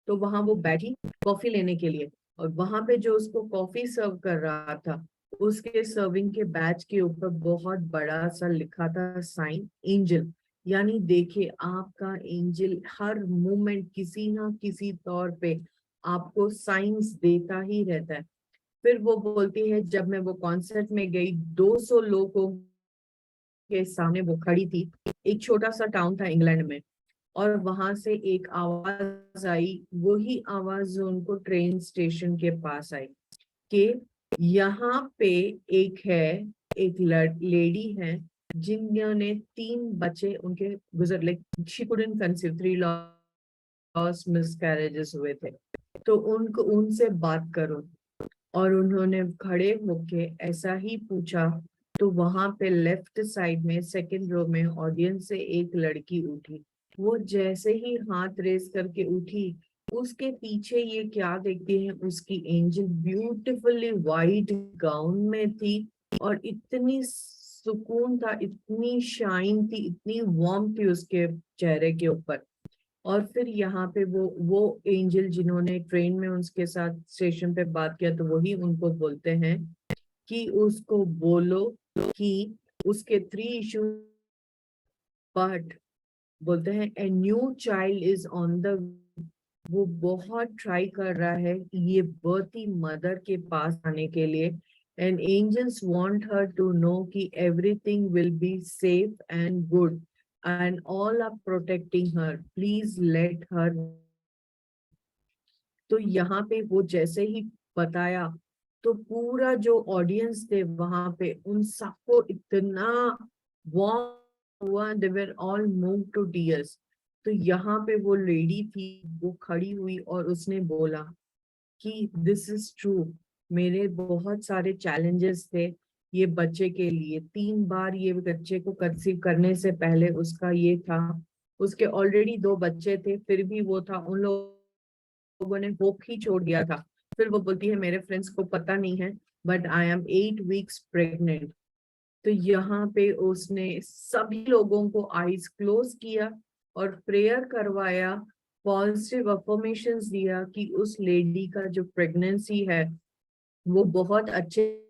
तो वहां वो बैठी कॉफी लेने के लिए, और वहां पे जो उसको कॉफी सर्व कर रहा था, उसके सर्विंग के बैच के ऊपर बहुत बड़ा सा लिखा था साइन एंजल। यानी देखिए, आपका एंजल हर मोमेंट किसी ना किसी तौर पे आपको साइंस देता ही रहता है। फिर वो बोलती है, जब मैं वो कॉन्सर्ट में गई, 200 लोगों के सामने वो खड़ी थी। एक छोटा सा टाउन था इंग्लैंड में, और वहां से एक आवाज आई, वही आवाज जो उनको ट्रेन स्टेशन के पास आई कि यहाँ पे एक है, एक लेडी है जिन्होंने 3 बच्चे उनके गुजर, like she couldn't conceive, 3 loss miscarriages हुए थे, तो उनको उनसे बात करो। और उन्होंने खड़े होके ऐसा ही पूछा, तो वहां पे लेफ्ट साइड में सेकंड रो में ऑडियंस से एक लड़की उठी। वो जैसे ही हाथ रेस करके उठी, उसके पीछे ये क्या देखती है, उसकी एंजल ब्यूटीफुली वाइट गाउन में थी, और इतनी सुकून था, इतनी शाइन थी, इतनी वार्म थी उसके चेहरे के ऊपर। और फिर यहाँ पे वो एंजल जिन्होंने ट्रेन में उसके साथ स्टेशन पे बात किया, तो वही उनको बोलते हैं कि उसको बोलो कि उसके 3 इशू, बट बोलते हैं a new child is on the, वो बहुत ट्राई कर रहा है ये बर्थी मदर के पास आने के लिए, and angels want her to know कि everything will be safe and good and all are protecting her, please let her। तो यहाँ पे वो जैसे ही बताया, तो पूरा जो ऑडियंस थे वहां पे, उन सबको इतना वार्म हुआ, they were all moved to tears। तो यहाँ पे वो लेडी थी, वो खड़ी हुई और उसने बोला कि दिस इज ट्रू, मेरे बहुत सारे चैलेंजेस थे ये बच्चे के लिए। 3 बार ये बच्चे को कंसीव करने से पहले उसका ये था, उसके ऑलरेडी 2 बच्चे थे, फिर भी वो था, उन लोगों ने होप ही छोड़ दिया था। फिर वो बोलती है, मेरे फ्रेंड्स को पता नहीं है, but I am 8 weeks pregnant. तो यहाँ पे उसने सभी लोगों को आईज क्लोज किया और प्रेयर करवाया, पॉजिटिव अफर्मेशंस दिया कि उस लेडी का जो प्रेगनेंसी है वो बहुत अच्छे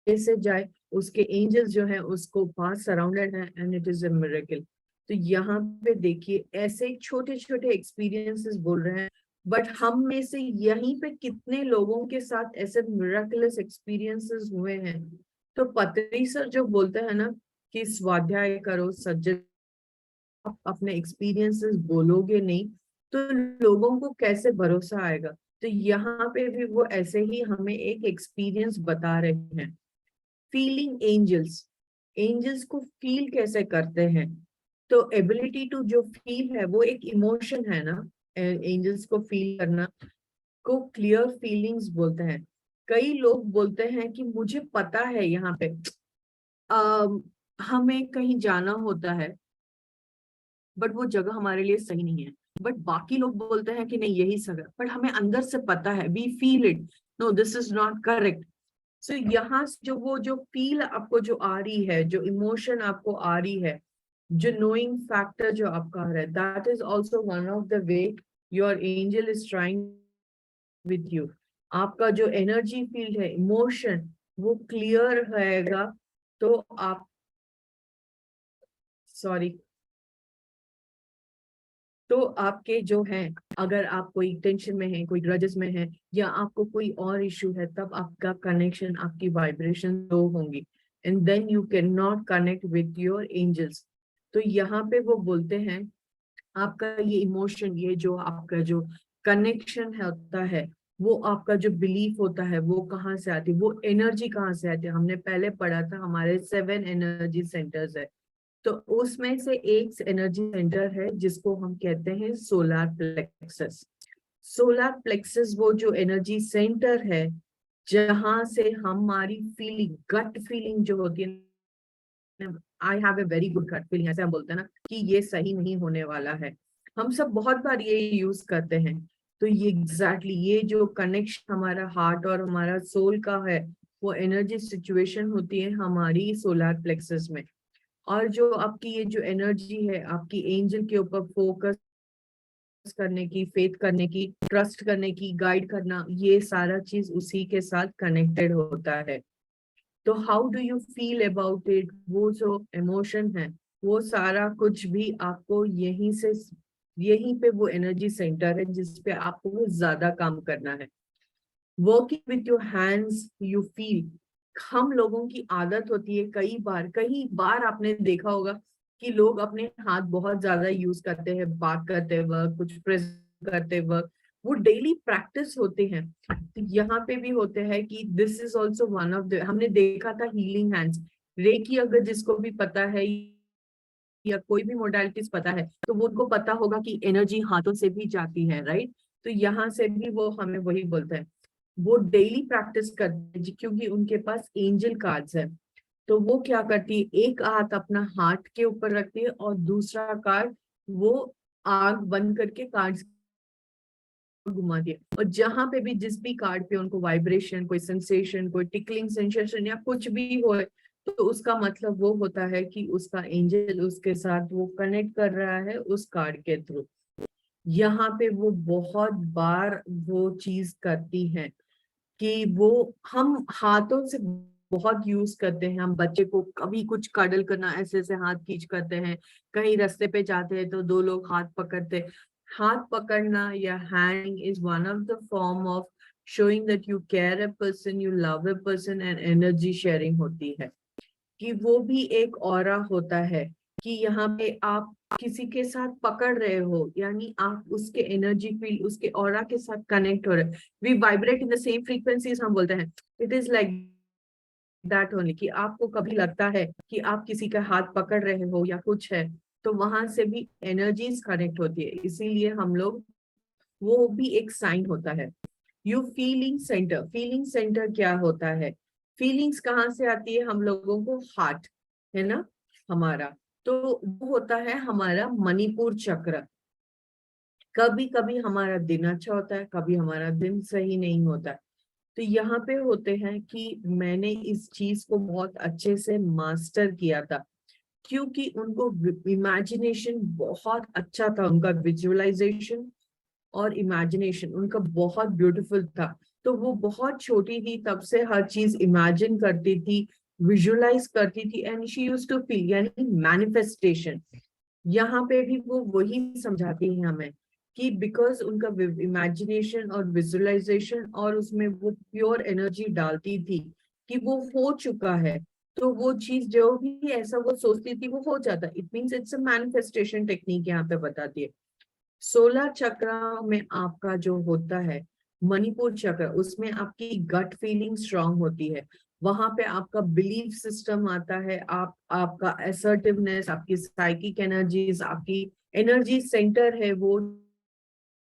से जाए, उसके एंजल्स जो है उसको पास सराउंडेड है, and it is a miracle. तो यहाँ पे देखिए, ऐसे छोटे छोटे एक्सपीरियंसेस बोल रहे हैं, बट हम में से यहीं पे कितने लोगों के साथ ऐसे मिरेकलस एक्सपीरियंसेस हुए हैं। तो पत्री सर जो बोलते हैं ना कि स्वाध्याय करो, सज्जन, आप अपने एक्सपीरियंसेस बोलोगे नहीं तो लोगों को कैसे भरोसा आएगा। तो यहाँ पे भी वो ऐसे ही हमें एक एक्सपीरियंस बता रहे हैं। फीलिंग एंजल्स, एंजल्स को फील कैसे करते हैं, तो एबिलिटी टू जो फील है वो एक इमोशन है ना, एंजल्स को फील करना को क्लियर फीलिंग्स बोलते हैं। कई लोग बोलते हैं कि मुझे पता है यहाँ पे हमें कहीं जाना होता है, बट वो जगह हमारे लिए सही नहीं है, बट बाकी लोग बोलते हैं कि नहीं यही सही है, बट हमें अंदर से पता है, we feel it, no this is not correct. So यहाँ जो वो जो फील आपको जो आ रही है, जो इमोशन आपको आ रही है, जो नोइंग फैक्टर जो आपका आ रहा है, that is also one of the way your angel is trying with you. आपका जो एनर्जी फील्ड है, इमोशन, वो क्लियर रहेगा तो आप, सॉरी, तो आपके जो है, अगर आप कोई टेंशन में है, कोई ग्रजेस में है, या आपको कोई और इशू है, तब आपका कनेक्शन, आपकी वाइब्रेशन लो होंगी, and then you can not connect with your angels. तो यहाँ पे वो बोलते हैं आपका ये इमोशन, ये जो आपका जो कनेक्शन होता है, वो आपका जो बिलीफ होता है, वो कहाँ से आती है, वो एनर्जी कहाँ से आती है। हमने पहले पढ़ा था हमारे 7 एनर्जी सेंटर्स है, तो उसमें से एक एनर्जी सेंटर है जिसको हम कहते हैं सोलार प्लेक्सस। सोलार प्लेक्सस वो जो एनर्जी सेंटर है जहां से हमारी फीलिंग, गट फीलिंग जो होती है I have a very good gut feeling, ऐसे हम बोलते हैं ना कि ये सही नहीं होने वाला है। हम सब बहुत बार ये यूज करते हैं। तो ये एग्जैक्टली ये जो कनेक्शन हमारा हार्ट और हमारा सोल का है, वो एनर्जी सिचुएशन होती है हमारी सोलर प्लेक्सस में। और जो आपकी ये जो एनर्जी है आपकी एंजल के ऊपर फोकस करने की, फेथ करने की, ट्रस्ट करने की, गाइड करना, ये सारा चीज उसी के साथ कनेक्टेड होता है। तो how do you feel about it, वो जो इमोशन है वो सारा कुछ भी आपको यहीं पे वो एनर्जी सेंटर है जिसपे आपको वो ज्यादा काम करना है। Working with your hands you feel, हम लोगों की आदत होती है कई बार आपने देखा होगा कि लोग अपने हाथ बहुत ज्यादा यूज करते हैं बात करते वक्त, कुछ प्रेस करते वक्त, वो डेली प्रैक्टिस होते हैं। तो यहाँ पे भी होते हैं कि this is also one of the, हमने देखा था हीलिंग हैंड्स, रेकी अगर जिसको भी पता है या कोई भी मोडालिटीज पता है तो वो उनको पता होगा कि एनर्जी हाथों से भी जाती है, राइट। तो यहाँ से भी वो हमें वही बोलते हैं, वो डेली प्रैक्टिस करते हैं क्योंकि उनके पास एंजल कार्ड्स है। तो वो क्या करती है, एक हाथ अपना हार्ट के ऊपर रखती है और दूसरा कार्ड वो आंख बंद करके कार्ड्स घुमा दिया, और जहां पे भी जिस भी कार्ड पे उनको वाइब्रेशन, कोई सेंसेशन, कोई टिकलिंग सेंसेशन या कुछ भी हो, तो उसका मतलब वो होता है कि उसका एंजल उसके साथ वो कनेक्ट कर रहा है उस कार्ड के थ्रू। यहाँ पे वो बहुत बार वो चीज करती है कि वो हम हाथों से बहुत यूज करते हैं। हम बच्चे को कभी कुछ कडल करना, ऐसे ऐसे हाथ खींच करते हैं, कहीं रास्ते पे जाते हैं तो दो लोग हाथ पकड़ते। हाथ पकड़ना या hand is one of the form of showing that you care a person, you love a person, and energy sharing होती है। कि वो भी एक ऑरा होता है कि यहाँ पे आप किसी के साथ पकड़ रहे हो, यानी आप उसके एनर्जी फील, उसके ऑरा के साथ कनेक्ट हो रहे हैं। We vibrate in the same frequencies, हम बोलते हैं it is like that only. कि आपको कभी लगता है कि आप किसी का हाथ पकड़ रहे हो या कुछ है, तो वहां से भी एनर्जीज कनेक्ट होती है, इसीलिए हम लोग, वो भी एक साइन होता है। You feeling centre, feeling centre क्या होता है, फीलिंग्स कहाँ से आती है हम लोगों को, हार्ट है ना हमारा। तो वो होता है हमारा मणिपुर चक्र। कभी कभी हमारा दिन अच्छा होता है, कभी हमारा दिन सही नहीं होता है। तो यहाँ पे होते हैं कि मैंने इस चीज को बहुत अच्छे से मास्टर किया था क्योंकि उनको इमेजिनेशन बहुत अच्छा था, उनका विजुअलाइजेशन और इमेजिनेशन उनका बहुत ब्यूटीफुल था। तो वो बहुत छोटी थी तब से हर चीज इमेजिन करती थी, विजुअलाइज करती थी, and she used to feel, यानी मैनिफेस्टेशन। यहाँ पे भी वो वही समझाती है हमें कि बिकॉज उनका इमेजिनेशन और विजुअलाइजेशन और उसमें वो प्योर एनर्जी डालती थी कि वो हो चुका है, तो वो चीज जो भी ऐसा वो सोचती थी वो हो जाता। It means it's a manifestation technique यहाँ पे बताती है। 16 चक्र में आपका जो होता है मणिपुर चक्र, उसमें आपकी गट फीलिंग स्ट्रांग होती है, वहां पे आपका बिलीफ सिस्टम आता है, आपका असर्टिवनेस, आपकी साइकिक एनर्जीज, आपकी एनर्जी सेंटर है वो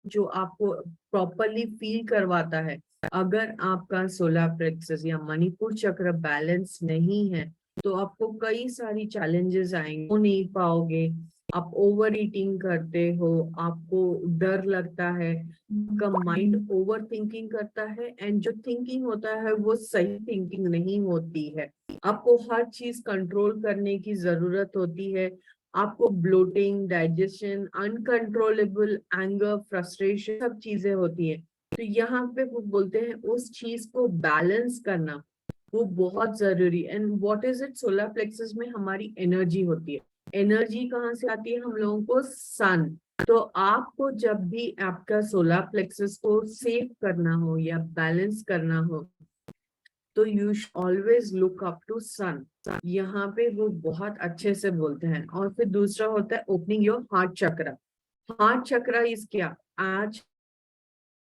जो आपको प्रॉपरली फील करवाता है। अगर आपका सोलर प्लेक्सस या मणिपुर चक्र बैलेंस नहीं है तो आपको कई सारी चैलेंजेस आएंगे, हो नहीं पाओगे, आप ओवर ईटिंग करते हो, आपको डर लगता है, आपका माइंड ओवर थिंकिंग करता है, एंड जो थिंकिंग होता है वो सही थिंकिंग नहीं होती है। आपको हर चीज कंट्रोल करने की जरूरत होती है, आपको bloating, digestion, uncontrollable anger, frustration, सब चीजें होती है। तो यहाँ पे वो बोलते हैं उस चीज को बैलेंस करना वो बहुत जरूरी। And what is it, solar plexus में हमारी एनर्जी होती है। एनर्जी कहाँ से आती है हम लोगों को, सन। तो आपको जब भी आपका सोलर प्लेक्सस को सेव करना हो या बैलेंस करना हो तो you always look up to sun. यहाँ पे वो बहुत अच्छे से बोलते हैं। और फिर दूसरा होता है ओपनिंग योर हार्ट चक्र। हार्ट चक्र इस क्या, आज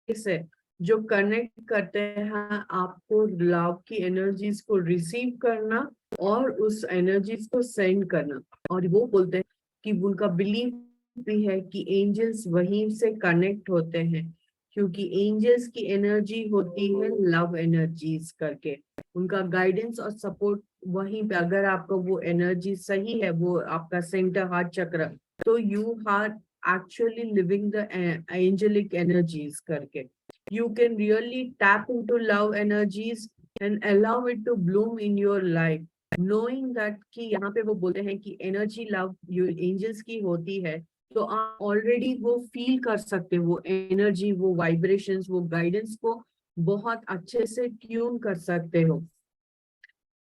से जो कनेक्ट करते हैं आपको लव की एनर्जीज को रिसीव करना और उस एनर्जीज को सेंड करना। और वो बोलते हैं कि उनका बिलीव भी है कि एंजल्स वहीं से कनेक्ट होते हैं क्योंकि एंजल्स की एनर्जी होती है लव एनर्जीज करके। उनका गाइडेंस और सपोर्ट वहीं पे, अगर आपको वो एनर्जी सही है, वो आपका सेंटर हार्ट चक्र, तो you are actually living the angelic energies करके. You can really tap into love energies and allow it to bloom in your life, knowing that कि यहाँ पे वो बोलते हैं कि एनर्जी लव एंजल्स की होती है, तो आप ऑलरेडी वो फील कर सकते हो, वो एनर्जी, वो वाइब्रेशंस, वो गाइडेंस को बहुत अच्छे से ट्यून कर सकते हो.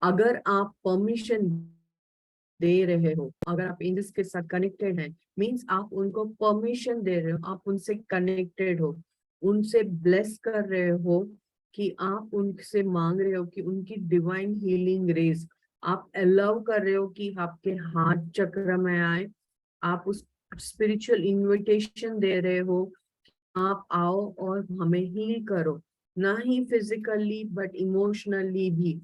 अगर आप परमिशन दे रहे हो, अगर आप एंजल्स के साथ कनेक्टेड हैं, मींस आप उनको परमिशन दे रहे हो, आप उनसे कनेक्टेड हो, उनसे ब्लेस कर रहे हो, कि आप उनसे मांग रहे हो कि उनकी डिवाइन हीलिंग रेज आप अलाउ कर रहे हो कि आपके हार्ट चक्र में आए. आप उस स्पिरिचुअल इनविटेशन दे रहे हो, आप आओ और हमें हील करो, ना ही फिजिकली बट इमोशनली भी.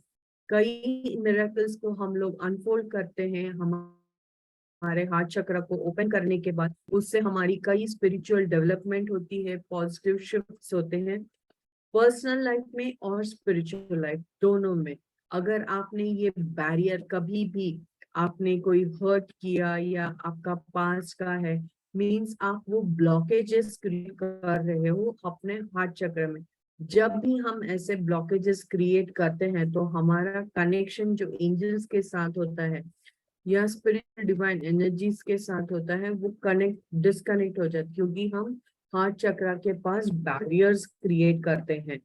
कई मिरेकल्स को हम लोग अनफोल्ड करते हैं हमारे हार्ट चक्र को ओपन करने के बाद. उससे हमारी कई स्पिरिचुअल डेवलपमेंट होती है, पॉजिटिव शिफ्ट्स होते हैं पर्सनल लाइफ में और स्पिरिचुअल लाइफ दोनों में. अगर आपने ये बैरियर कभी भी, आपने कोई हर्ट किया या आपका पास का है, मींस आप वो ब्लॉकेजेस क्रिएट कर रहे हो अपने हार्ट चक्र में. जब भी हम ऐसे ब्लॉकेजेस क्रिएट करते हैं, तो हमारा कनेक्शन जो एंजल्स के साथ होता है या स्पिरिचुअल डिवाइन एनर्जीज के साथ होता है, वो डिस्कनेक्ट हो जाता है, क्योंकि हम हार्ट चक्र के पास बैरियर्स क्रिएट करते हैं.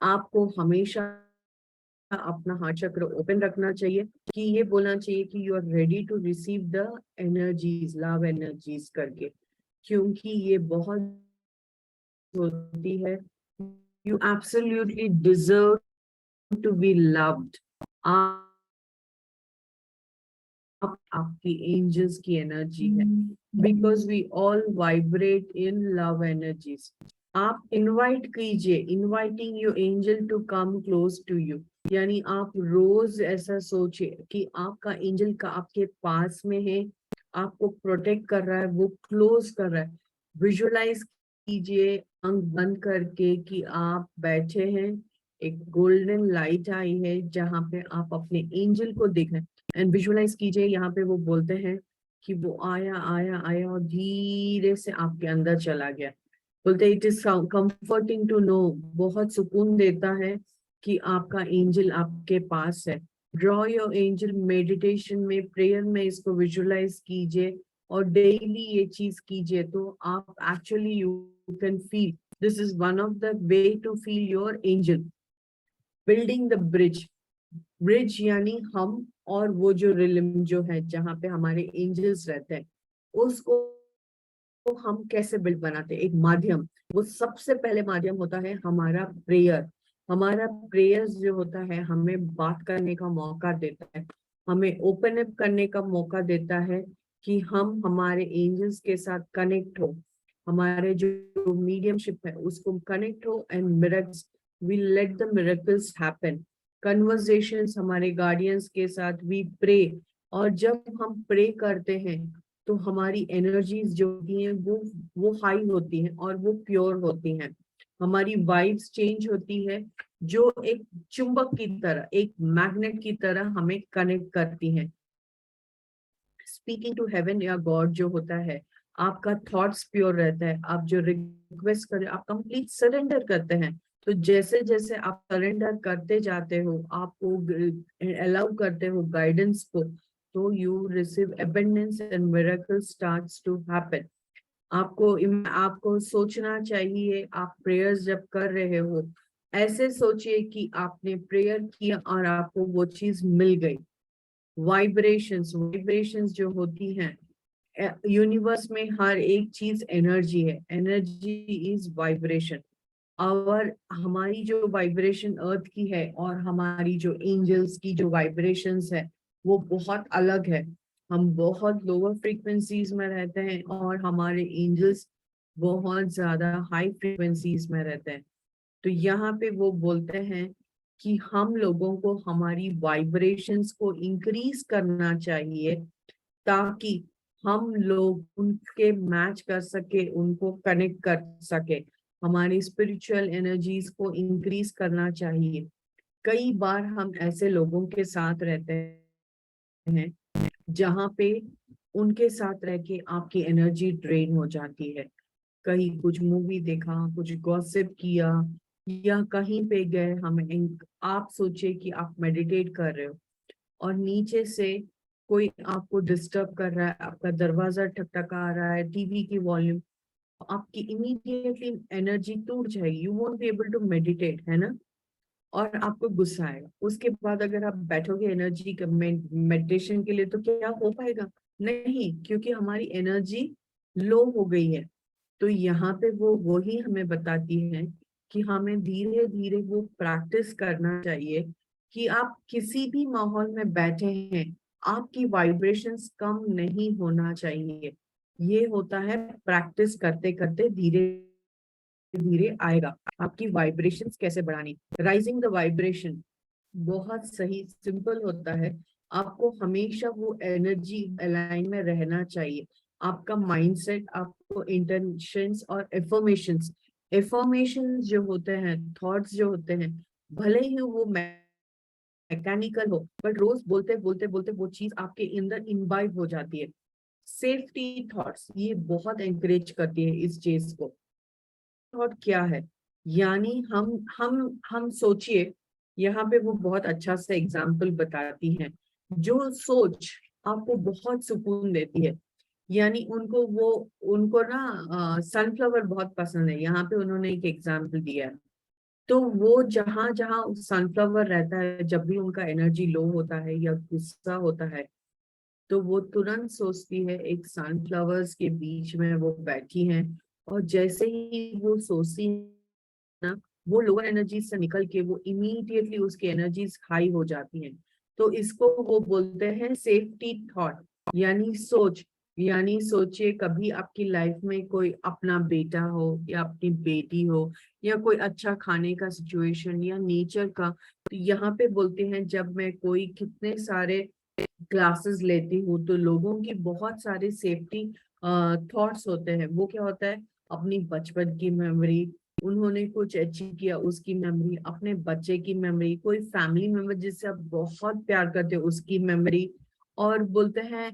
आपको हमेशा अपना हार्ट चक्र ओपन रखना चाहिए, कि ये बोलना चाहिए कि you are ready to receive the energies, love energies करके, क्योंकि ये बहुत होती है. You absolutely deserve to be loved. आपकी एंजल्स की एनर्जी है, because we all vibrate in love energies. आप इनवाइट कीजिए, inviting your angel to come close to you, यानी आप रोज ऐसा सोचिए कि आपका एंजल का आपके पास में है, आपको प्रोटेक्ट कर रहा है, वो क्लोज कर रहा है. विजुअलाइज कीजिए आंख बंद करके कि आप बैठे हैं, एक गोल्डन लाइट आई है जहाँ पे आप अपने एंजल को देख रहे हैं. एंड विजुअलाइज कीजिए, यहाँ पे वो बोलते हैं कि वो आया आया आया और धीरे से आपके अंदर चला गया. बोलते it is comforting to know, बहुत सुकून देता है कि आपका एंजल आपके पास है. ड्रॉ योर एंजल मेडिटेशन में, प्रेयर में इसको विजुअलाइज कीजिए और डेली ये चीज कीजिए, तो आप actually you can feel. This is one of the way to feel your angel. Building the bridge यानी हम और वो जो रिलम जो है जहाँ पे हमारे एंजल्स रहते हैं, उसको हम कैसे बिल्ड बनाते हैं. एक माध्यम, वो सबसे पहले माध्यम होता है हमारा प्रेयर. हमारा प्रेयर्स जो होता है हमें बात करने का मौका देता है, हमें ओपन अप करने का मौका देता है कि हम हमारे एंजल्स के साथ कनेक्ट हो, हमारे जो मीडियमशिप है उसको कनेक्ट हो. And miracles, we let the miracles happen. Conversations हमारे गार्डियंस के साथ, वी प्रे. और जब हम प्रे करते हैं तो हमारी एनर्जीज जो होती हैं वो हाई होती हैं और वो प्योर होती हैं. हमारी वाइब्स चेंज होती है, जो एक चुंबक की तरह, एक मैग्नेट की तरह हमें कनेक्ट करती हैं. स्पीकिंग टू हेवन या गॉड जो होता है, आपका थॉट्स प्योर रहता है. आप जो रिक्वेस्ट कर, आप कंप्लीट सरेंडर करते हैं. तो जैसे जैसे आप सरेंडर करते जाते हो, आपको अलाउ करते हो गाइडेंस को, तो you receive abundance and miracle starts to happen. आपको सोचना चाहिए, आप प्रेयर्स जब कर रहे हो, ऐसे सोचिए कि आपने प्रेयर किया और आपको वो चीज मिल गई. वाइब्रेशंस जो होती हैं यूनिवर्स में, हर एक चीज एनर्जी है. Energy is vibration. और हमारी जो वाइब्रेशन अर्थ की है और हमारी जो एंजल्स की जो वाइब्रेशंस है वो बहुत अलग है. हम बहुत लोअर फ्रीक्वेंसीज में रहते हैं और हमारे एंजल्स बहुत ज्यादा हाई फ्रीक्वेंसीज में रहते हैं. तो यहाँ पे वो बोलते हैं कि हम लोगों को हमारी वाइब्रेशंस को इंक्रीज करना चाहिए, ताकि हम लोग उनके मैच कर सके, उनको कनेक्ट कर सके. हमारी स्पिरिचुअल एनर्जीज को इंक्रीज करना चाहिए. कई बार हम ऐसे लोगों के साथ रहते हैं जहाँ पे उनके साथ रह के आपकी एनर्जी ड्रेन हो जाती है। कहीं कुछ मूवी देखा, कुछ गॉसिप किया, या कहीं पे गए आप सोचिए कि आप मेडिटेट कर रहे हो और नीचे से कोई आपको डिस्टर्ब कर रहा है, आपका दरवाजा ठकठका रहा है, टीवी की वॉल्यूम, आपकी इमीडिएटली एनर्जी टूट जाएगी, you won't be able to meditate, है ना। और आपको गुस्सा आएगा। उसके बाद अगर आप बैठोगे एनर्जी मेडिटेशन के लिए तो क्या हो पाएगा? नहीं, क्योंकि हमारी एनर्जी लो हो गई है। तो यहाँ पे वो वही हमें बताती है कि हमें धीरे धीरे वो प्रैक्टिस करना चाहिए कि आप किसी भी माहौल में बैठे हैं, आपकी वाइब्रेशंस कम नहीं होना चाहिए। ये होता है प्रैक्टिस करते करते धीरे धीरे आएगा। आपकी वाइब्रेशंस कैसे बढ़ानी, राइजिंग द वाइब्रेशन बहुत सही सिंपल होता है। आपको हमेशा वो एनर्जी अलाइन में रहना चाहिए। आपका माइंडसेट, आपको इंटेंशंस और एफर्मेशंस जो होते हैं, थॉट्स जो होते हैं, भले ही वो मैकेनिकल हो, बट रोज बोलते बोलते बोलते वो चीज आपके अंदर इम्बाइब हो जाती है। सेफ्टी थॉट्स ये बहुत एनकरेज करती है इस चीज को। थॉट क्या है? यानी हम सोचिए, यहाँ पे वो बहुत अच्छा सा एग्जाम्पल बताती हैं। जो सोच आपको बहुत सुकून देती है, यानी उनको ना सनफ्लावर बहुत पसंद है। यहाँ पे उन्होंने एक एग्जाम्पल दिया है। तो वो जहां जहां सनफ्लावर रहता है, जब भी उनका एनर्जी लो होता है या गुस्सा होता है, तो वो तुरंत सोचती है एक सनफ्लावर्स के बीच में वो बैठी हैं, और जैसे ही वो सोचती ना, वो लोअर एनर्जी से निकल के वो इमीडिएटली उसकी एनर्जीज हाई हो जाती हैं। तो इसको वो बोलते हैं सेफ्टी थॉट, यानी सोच। यानी सोचिए कभी आपकी लाइफ में कोई अपना बेटा हो या अपनी बेटी हो, या कोई अच्छा खाने का सिचुएशन या नेचर का। तो यहाँ पे बोलते हैं जब मैं कोई कितने सारे क्लासेस लेती हूँ तो लोगों की बहुत सारे सेफ्टी थॉट्स होते हैं। वो क्या होता है? अपनी बचपन की मेमोरी, उन्होंने कुछ अचीव किया उसकी मेमोरी, अपने बच्चे की मेमोरी, कोई फैमिली मेंबर जिससे आप बहुत प्यार करते हो उसकी मेमोरी, और बोलते हैं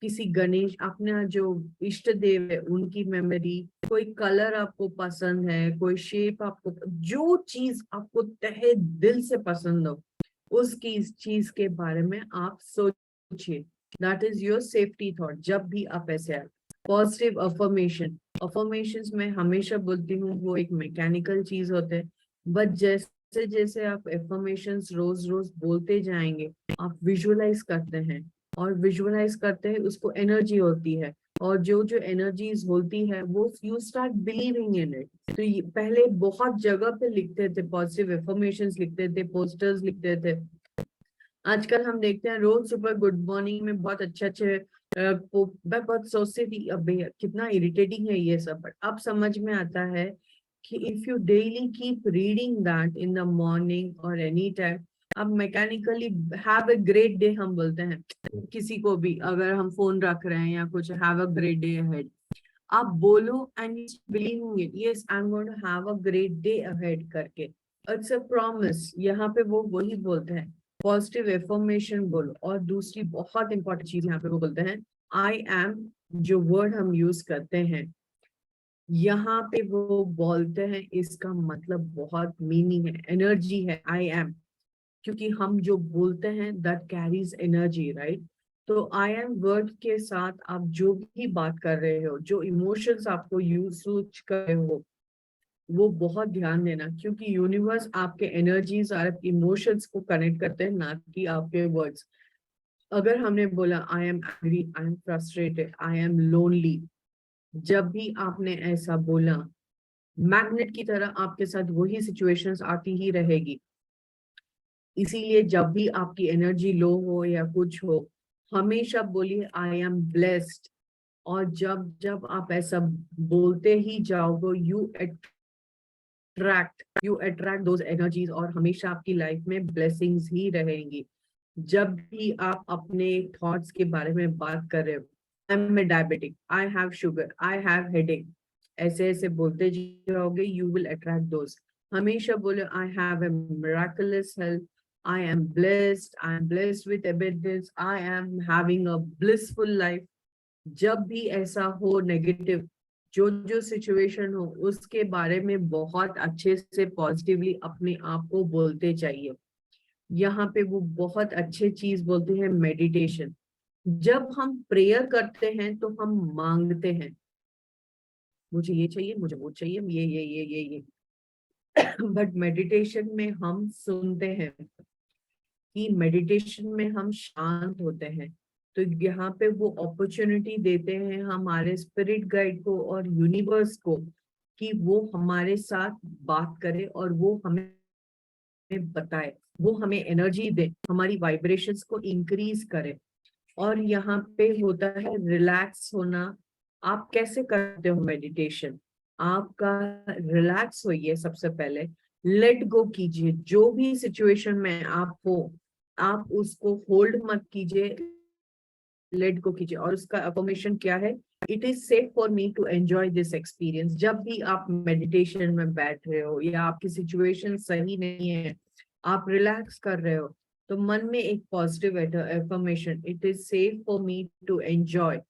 किसी गणेश, अपना जो इष्ट देव है उनकी मेमोरी, कोई कलर आपको पसंद है, कोई शेप आपको, जो चीज आपको तहे दिल से पसंद हो उसकी इस चीज के बारे में आप सोचिए। That is your safety thought. जब भी आप ऐसे आए, पॉजिटिव अफर्मेशंस में हमेशा बोलती हूँ वो एक मैकेनिकल चीज होते हैं, बट जैसे जैसे आप अफर्मेशंस रोज रोज बोलते जाएंगे, आप विजुअलाइज करते हैं, और विजुअलाइज करते हैं उसको एनर्जी होती है, और जो जो एनर्जीज होती है वो you start believing in it. तो ये पहले बहुत जगह पे लिखते थे, पॉजिटिव अफर्मेशंस लिखते थे, पोस्टर्स लिखते थे। आजकल हम देखते हैं रोज सुबह गुड मॉर्निंग में बहुत अच्छे अच्छे मैं बहुत सोचती थी अबे कितना इरिटेटिंग है ये सब, बट अब समझ में आता है कि if you daily keep reading that in the morning और एनी टाइम, अब mechanically have a great day हम बोलते हैं किसी को भी, अगर हम फोन रख रहे हैं या कुछ, have a great day ahead, आप बोलो and believing it, yes I am going to have a great day ahead करके, इट्स अ प्रॉमिस। यहाँ पे वो वही बोलते हैं पॉजिटिव एफर्मेशन बोलो। और दूसरी बहुत इंपॉर्टेंट चीज यहाँ पे वो बोलते हैं आई एम, जो वर्ड हम यूज करते हैं यहाँ पे वो बोलते हैं इसका मतलब बहुत मीनिंग है, एनर्जी है आई एम, क्योंकि हम जो बोलते हैं दैट कैरीज एनर्जी, राइट। तो आई एम वर्ड के साथ आप जो भी बात कर रहे हो, जो इमोशंस आपको यूज कर रहे हो, वो बहुत ध्यान देना, क्योंकि यूनिवर्स आपके एनर्जीज और इमोशंस को कनेक्ट करते हैं, ना कि आपके वर्ड्स। अगर हमने बोला I am angry, I am frustrated, I am lonely, जब भी आपने ऐसा बोला, मैग्नेट की तरह आपके साथ वही सिचुएशंस आती ही रहेगी। इसीलिए जब भी आपकी एनर्जी लो हो या कुछ हो, हमेशा बोलिए आई एम ब्लेस्ड। और जब जब आप ऐसा बोलते ही जाओगे, यू अट्रैक्ट दोज एनर्जीज, और हमेशा आपकी लाइफ में ब्लेसिंग्स ही रहेंगी। जब भी आप अपने थॉट्स के बारे में बात कर रहे हो, I am diabetic, I have sugar, I have headache, ऐसे ऐसे बोलते जाओगे, यू विल अट्रैक्ट दोज। हमेशा बोले आई have A miraculous health, I am blessed with abundance, I am having a blissful life. जब भी ऐसा हो नेगेटिव जो सिचुएशन हो उसके बारे में बहुत अच्छे से पॉजिटिवली अपने आप को बोलते चाहिए। यहाँ पे वो बहुत अच्छे चीज बोलते हैं मेडिटेशन। जब हम प्रेयर करते हैं तो हम मांगते हैं, मुझे ये चाहिए, मुझे वो चाहिए, ये बट मेडिटेशन में हम सुनते हैं कि मेडिटेशन में हम शांत होते हैं। तो यहाँ पे वो अपॉर्चुनिटी देते हैं हमारे स्पिरिट गाइड को और यूनिवर्स को कि वो हमारे साथ बात करे और वो हमें बताए, वो हमें एनर्जी दे, हमारी वाइब्रेशंस को इंक्रीज करे। और यहाँ पे होता है रिलैक्स होना। आप कैसे करते हो मेडिटेशन? आपका रिलैक्स होइए, सबसे पहले लेट गो कीजिए। जो भी सिचुएशन में आप हो, आप उसको होल्ड मत कीजिए, लेट गो कीजिए। और उसका अफर्मेशन क्या है? It is safe for me to enjoy this experience. जब भी आप मेडिटेशन में बैठ रहे हो या आपकी सिचुएशन सही नहीं है, आप रिलैक्स कर रहे हो, तो मन में एक positive affirmation, it is safe for me to enjoy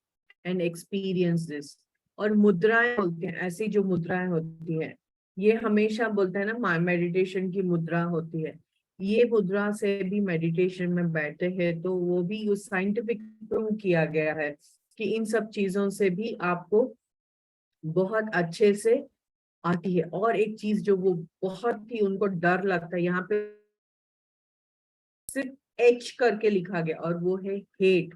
and experience this. और मुद्राएं होती हैं, ऐसी जो मुद्राएं होती हैं, ये हमेशा बोलते हैं ना मेडिटेशन की मुद्रा होती है। ये मुद्रा से भी मेडिटेशन में बैठे हैं तो वो भी उस साइंटिफिक प्रूव किया गया है कि इन सब चीजों से भी आपको बहुत अच्छे से आती है। और एक चीज जो वो बहुत ही उनको डर लगता है, यहाँ पे सिर्फ एच करके लिखा गया और वो है हेट।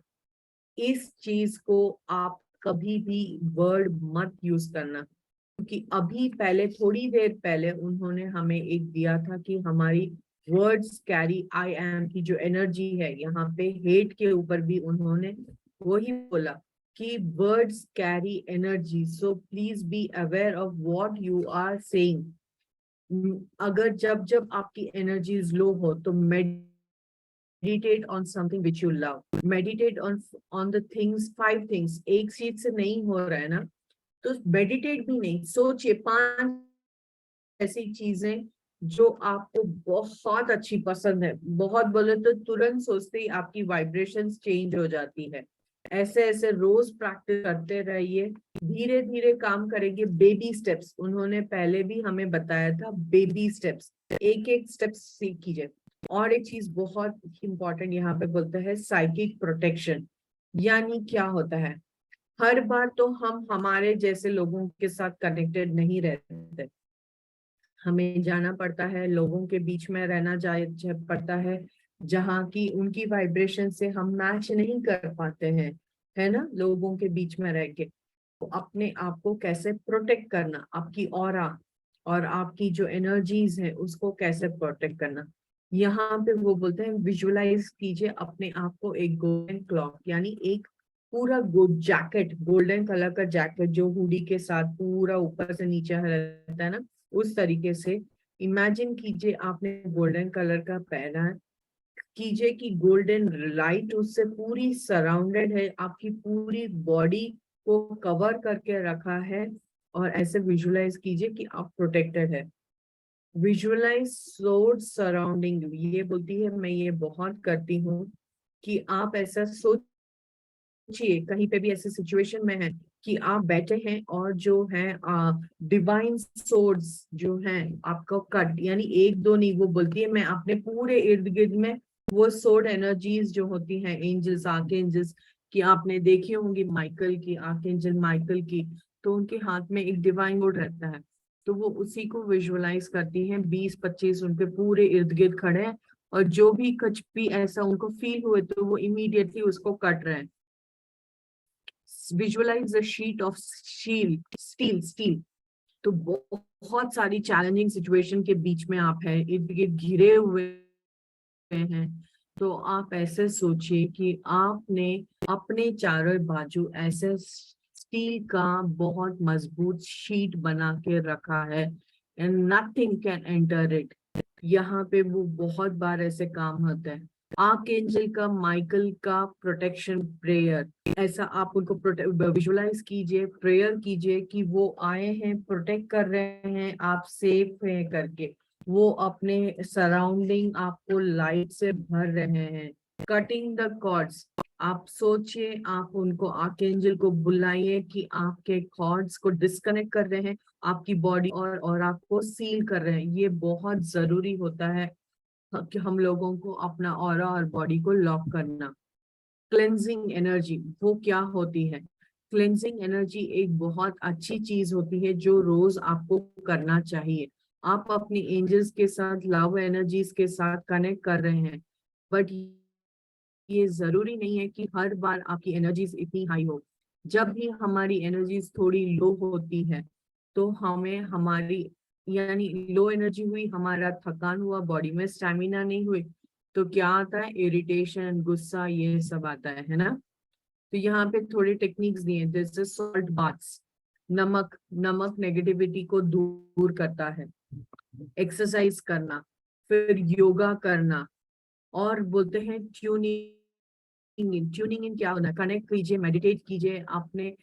इस चीज को आप कभी भी वर्ड मत यूज करना, क्योंकि अभी पहले थोड़ी देर पहले उन्होंने हमें एक दिया था कि हमारी वर्ड्स कैरी आई एम की जो एनर्जी है, यहाँ पे हेट के ऊपर भी उन्होंने वही बोला कि words carry energy, so please be aware of what you are saying. अगर जब जब आपकी एनर्जीज लो हो तो meditate on something which you love, meditate on the things, 5 things। एक चीज से नहीं हो रहा है ना, तो मेडिटेट भी नहीं, सोचिए 5 ऐसी चीजें जो आपको बहुत अच्छी पसंद है। बहुत बोले तो तुरंत सोचते ही आपकी वाइब्रेशंस चेंज हो जाती है। ऐसे ऐसे रोज प्रैक्टिस करते रहिए, धीरे धीरे काम करेंगे। बेबी स्टेप्स उन्होंने पहले भी हमें बताया था, बेबी स्टेप्स, एक एक स्टेप्स सीख कीजिए। और एक चीज बहुत इंपॉर्टेंट यहाँ पे बोलते हैं साइकिक प्रोटेक्शन। यानी क्या होता है, हर बार तो हम हमारे जैसे लोगों के साथ कनेक्टेड नहीं रहते, हमें जाना पड़ता है, लोगों के बीच में रहना पड़ता है जहाँ की उनकी वाइब्रेशन से हम मैच नहीं कर पाते हैं, है ना। लोगों के बीच में रह के तो अपने आप को कैसे प्रोटेक्ट करना, आपकी ऑरा और आपकी जो एनर्जीज है उसको कैसे प्रोटेक्ट करना। यहाँ पे वो बोलते हैं विजुअलाइज कीजिए अपने आप को एक गोल्डन क्लॉक, यानी एक पूरा जैकेट, गोल्डन कलर का जैकेट जो हुडी के साथ पूरा ऊपर से नीचे रहता है ना, उस तरीके से इमेजिन कीजिए आपने गोल्डन कलर का पहना है। कीजिए कि गोल्डन लाइट उससे पूरी सराउंडेड है, आपकी पूरी बॉडी को कवर करके रखा है। और ऐसे विजुअलाइज कीजिए कि आप प्रोटेक्टेड है। विजुअलाइज सोर्ड सराउंडिंग, ये बोलती है, मैं ये बहुत करती हूँ कि आप ऐसा सोचिए, कहीं पे भी ऐसे सिचुएशन में है कि आप बैठे हैं और जो है डिवाइन सोर्ड्स जो हैं आपको कट, यानी एक दो नहीं, वो बोलती है मैं अपने पूरे इर्द गिर्द में वो सोर्ड एनर्जीज जो होती हैं, एंजल्स, आर्कएंजल्स की आपने देखी होंगी, माइकल की, आर्कएंजल माइकल की, तो उनके हाथ में एक डिवाइन वुड रहता है, तो वो उसी को विजुअलाइज करती हैं। 20-25 उनके पूरे इर्द गिर्द खड़े हैं और जो भी कुछ भी ऐसा उनको फील हुए तो वो इमीडिएटली उसको कट रहे हैं। Visualise a sheet of steel. तो बहुत सारी चैलेंजिंग सिचुएशन के बीच में आप हैं, इर्द गिर्द घिरे हुए हैं, तो आप ऐसे सोचिए कि आपने अपने चारों बाजू ऐसे स्टील का बहुत मजबूत शीट बना के रखा है and nothing can enter it. यहाँ पे वो बहुत बार ऐसे काम होता है। आर्कएंजल का, माइकल का प्रोटेक्शन प्रेयर, ऐसा आप उनको विजुलाइज कीजिए, प्रेयर कीजिए कि वो आए हैं, प्रोटेक्ट कर रहे हैं, आप सेफ हैं करके। वो अपने सराउंडिंग आपको लाइट से भर रहे हैं। कटिंग द कॉर्ड्स, आप सोचिए, आप उनको आर्कएंजल को बुलाइए कि आपके कॉर्ड्स को डिस्कनेक्ट कर रहे हैं आपकी बॉडी और आपको सील कर रहे हैं। ये बहुत जरूरी होता है कि हम लोगों को अपना ऑरा और बॉडी को लॉक करना। क्लेंजिंग एनर्जी वो क्या होती है? क्लेंजिंग एनर्जी एक बहुत अच्छी चीज होती है जो रोज आपको करना चाहिए। आप अपनी एंजल्स के साथ, लव एनर्जीज के साथ कनेक्ट कर रहे हैं, बट ये जरूरी नहीं है कि हर बार आपकी एनर्जीज इतनी हाई हो। जब भी हमारी एनर्जीज थोड़ी लो होती है तो हमें हमारी, यानी लो एनर्जी हुई, हमारा थकान हुआ, बॉडी में स्टैमिना नहीं हुई, तो क्या आता है? इरिटेशन, गुस्सा, ये सब आता है ना। तो यहाँ पे थोड़े टेक्निक्स दिए, जैसे सॉल्ट बाथ्स, नमक, नमक नेगेटिविटी को दूर करता है। एक्सरसाइज करना, फिर योगा करना, और बोलते हैं ट्यूनिंग इन क्या होना, कनेक्ट कीजिए, मेडिटेट कीजिए, अपने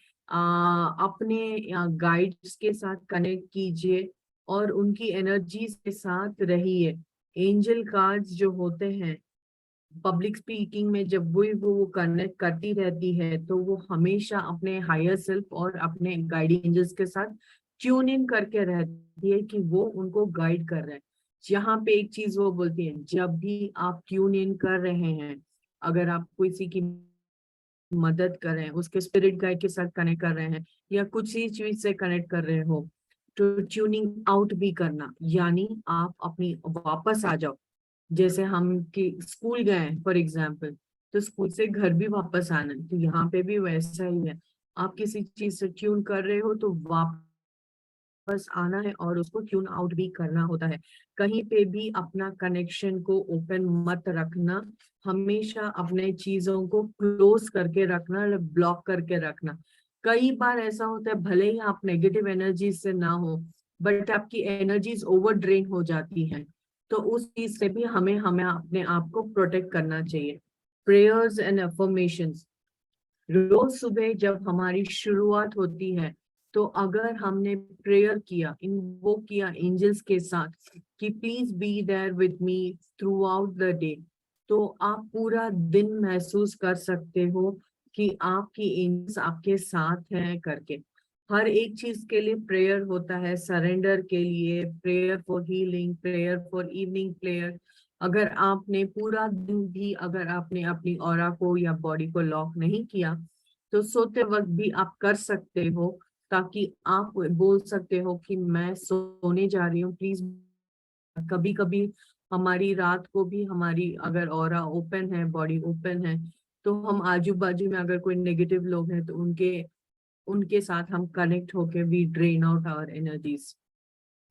गाइड्स के साथ कनेक्ट कीजिए और उनकी एनर्जीज के साथ रहिए। एंजल कार्ड्स जो होते हैं, पब्लिक स्पीकिंग में जब वो कनेक्ट करती रहती है तो वो हमेशा अपने हायर सेल्फ और अपने गाइडिंग एंजल्स के साथ ट्यून इन करके रहती है कि वो उनको गाइड कर रहे हैं। यहाँ पे एक चीज वो बोलती है, जब भी आप ट्यून इन कर रहे हैं, अगर आप किसी की मदद कर रहे हैं, उसके स्पिरिट गाइड के साथ कनेक्ट कर रहे हैं, या कुछ ही चीज से कनेक्ट कर रहे हो, तो ट्यूनिंग आउट भी करना, यानी आप अपनी वापस आ जाओ। जैसे हम कि स्कूल गए फॉर एग्जाम्पल, तो स्कूल से घर भी वापस आना है, तो यहाँ पे भी वैसा ही है। आप किसी चीज से ट्यून कर रहे हो तो वापस आना है और उसको ट्यून आउट भी करना होता है। कहीं पे भी अपना कनेक्शन को ओपन मत रखना, हमेशा अपने चीजों को क्लोज करके रखना, ब्लॉक करके रखना। कई बार ऐसा होता है, भले ही आप नेगेटिव एनर्जी से ना हो, बट आपकी एनर्जीज ओवर ड्रेन हो जाती हैं, तो उस चीज से भी हमें हमें अपने आप को प्रोटेक्ट करना चाहिए। प्रेयर्स एंड अफर्मेशंस, रोज सुबह जब हमारी शुरुआत होती है, तो अगर हमने प्रेयर किया, इन्वोक किया एंजल्स के साथ कि please be there with me throughout the day, तो आप पूरा दिन महसूस कर सकते हो कि आपकी एंजल्स आपके साथ हैं करके। हर एक चीज के लिए प्रेयर होता है, सरेंडर के लिए, prayer for healing, prayer for evening prayer. अगर आपने पूरा दिन भी, अगर आपने अपनी ऑरा को या बॉडी को लॉक नहीं किया, तो सोते वक्त भी आप कर सकते हो, ताकि आप बोल सकते हो कि मैं सोने जा रही हूँ प्लीज। कभी कभी हमारी रात को भी, हमारी अगर ऑरा ओपन है, बॉडी ओपन है, तो हम आजू बाजू में अगर कोई नेगेटिव लोग हैं तो उनके साथ हम कनेक्ट होके we drain out our energies.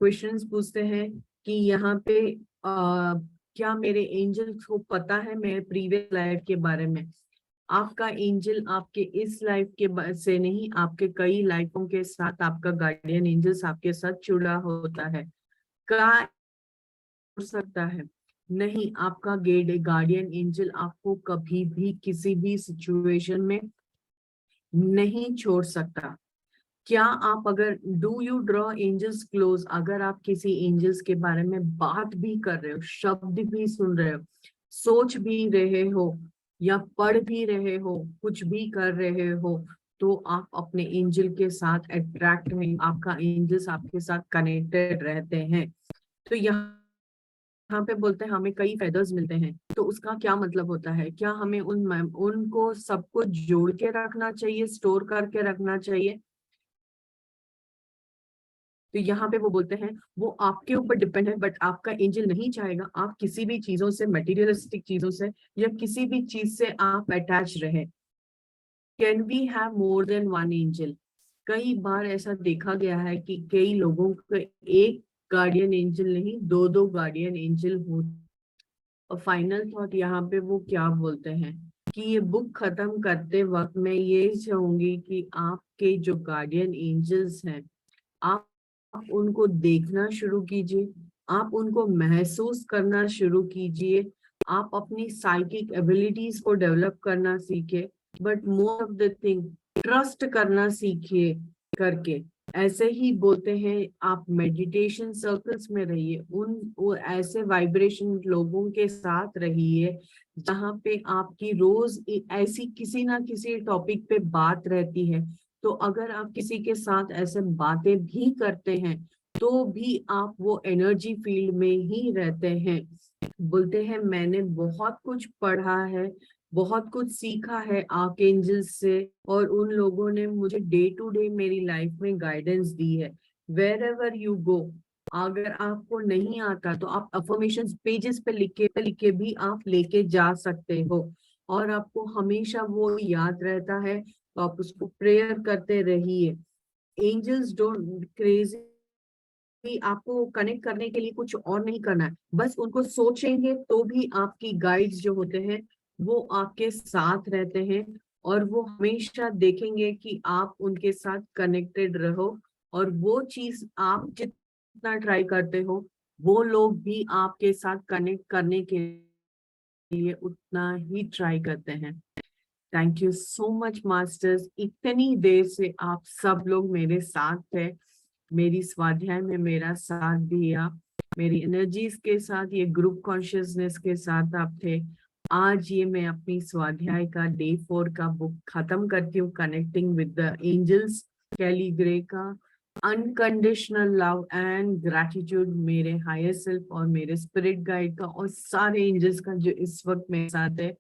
Questions पूछते हैं कि यहाँ पे क्या मेरे एंजल्स को पता है मेरे प्रीवियस लाइफ के बारे में? आपका एंजल आपके इस लाइफ के से नहीं, आपके कई लाइफों के साथ आपका गार्डियन एंजल्स आपके साथ जुड़ा होता है। क्या हो सकता है? नहीं, आपका गार्डियन एंजल आपको कभी भी किसी भी सिचुएशन में नहीं छोड़ सकता। क्या आप अगर do you draw angels close, अगर आप किसी एंजल्स के बारे में बात भी कर रहे हो, शब्द भी सुन रहे हो, सोच भी रहे हो, या पढ़ भी रहे हो, कुछ भी कर रहे हो, तो आप अपने एंजल के साथ अट्रैक्ट हैं, आपका एंजल्स आपके साथ कनेक्टेड रहते हैं। तो यहाँ पे बोलते हैं हमें कई फेदर्स मिलते हैं, तो उसका क्या मतलब होता है? क्या हमें उनको सबको जोड़ के रखना चाहिए, स्टोर करके रखना चाहिए? तो यहाँ पे वो बोलते हैं वो आपके ऊपर डिपेंड है, बट आपका एंजल नहीं चाहेगा आप किसी भी चीजों से, मटेरियलिस्टिक चीजों से या किसी भी चीज से आप अटैच रहे। Can we have more than one angel? कई बार ऐसा देखा गया है कि कई लोगों को एक गार्डियन एंजल नहीं, दो दो गार्डियन एंजल हो। और फाइनल थॉट यहाँ पे वो क्या बोलते हैं कि ये बुक खत्म करते वक्त मैं ये चाहूंगी कि आपके जो गार्डियन एंजल्स हैं, आप उनको देखना शुरू कीजिए, आप उनको महसूस करना शुरू कीजिए, आप अपनी साइकिक एबिलिटीज को डेवलप करना सीखे, but more of the thing trust करना सीखिए करके। ऐसे ही बोलते हैं आप मेडिटेशन सर्कल्स में रहिए, वो ऐसे वाइब्रेशन लोगों के साथ रहिए जहाँ पे आपकी रोज ऐसी किसी ना किसी टॉपिक पे बात रहती है। तो अगर आप किसी के साथ ऐसे बातें भी करते हैं तो भी आप वो एनर्जी फील्ड में ही रहते हैं। बोलते हैं मैंने बहुत कुछ पढ़ा है, बहुत कुछ सीखा है आर्कएंजल्स से, और उन लोगों ने मुझे डे टू डे मेरी लाइफ में गाइडेंस दी है। वेर एवर यू गो, अगर आपको नहीं आता तो आप अफर्मेशन पेजेस पे लिख के भी आप लेके जा सकते हो, और आपको हमेशा वो याद रहता है तो आप उसको प्रेयर करते रहिए। एंजल्स डोंट क्रेजी, आपको कनेक्ट करने के लिए कुछ और नहीं करना है, बस उनको सोचेंगे तो भी आपकी गाइड्स जो होते हैं वो आपके साथ रहते हैं, और वो हमेशा देखेंगे कि आप उनके साथ कनेक्टेड रहो, और वो चीज आप जितना ट्राई करते हो वो लोग भी आपके साथ कनेक्ट करने के लिए उतना ही ट्राई करते हैं। Thank you so much masters, इतनी देर से आप सब लोग मेरे साथ थे, मेरी स्वाध्याय में मेरा साथ दिया, मेरी एनर्जीज के साथ, ये ग्रुप कॉन्शियसनेस के साथ आप थे। आज ये मैं अपनी स्वाध्याय का डे 4 का बुक खत्म करती हूँ, connecting with the angels, Kyle Gray का अनकंडीशनल लव एंड ग्रैटिट्यूड मेरे हायर सेल्फ और मेरे स्पिरिट गाइड का और सारे एंजल्स का जो इस वक्त मेरे साथ है।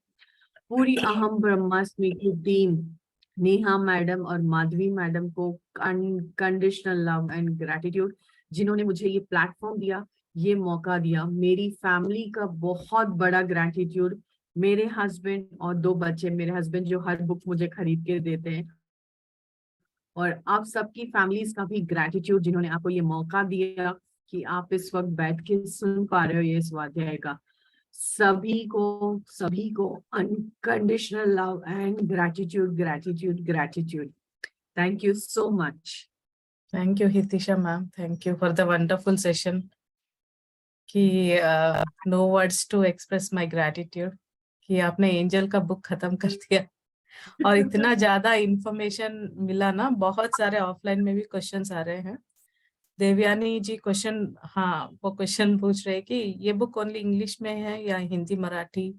पूरी अहम ब्रह्मास्मि की टीम, नेहा मैडम और माधवी मैडम को अनकंडीशनल लव एंड ग्रैटिट्यूड, जिन्होंने मुझे ये प्लेटफॉर्म दिया, ये मौका दिया। मेरी फैमिली का बहुत बड़ा ग्रैटिट्यूड, मेरे हस्बैंड और 2 बच्चे, मेरे हस्बैंड जो हर बुक मुझे खरीद के देते हैं, और आप सबकी फैमिलीज का भी ग्रैटिट्यूड जिन्होंने आपको ये मौका दिया कि आप इस वक्त बैठ के सुन पा रहे हो ये स्वाध्याय का। सभी को unconditional love and gratitude gratitude gratitude. Thank you so much. Thank you, Hitisha ma'am. Thank you for the wonderful session. कि no words to express my gratitude कि आपने एंजल का बुक खत्म कर दिया और इतना ज्यादा इंफॉर्मेशन मिला ना, बहुत सारे ऑफलाइन में भी क्वेश्चंस आ रहे हैं। देवयानी जी क्वेश्चन, हाँ वो क्वेश्चन पूछ रहे हैं कि ये बुक ओनली इंग्लिश में है या हिंदी मराठी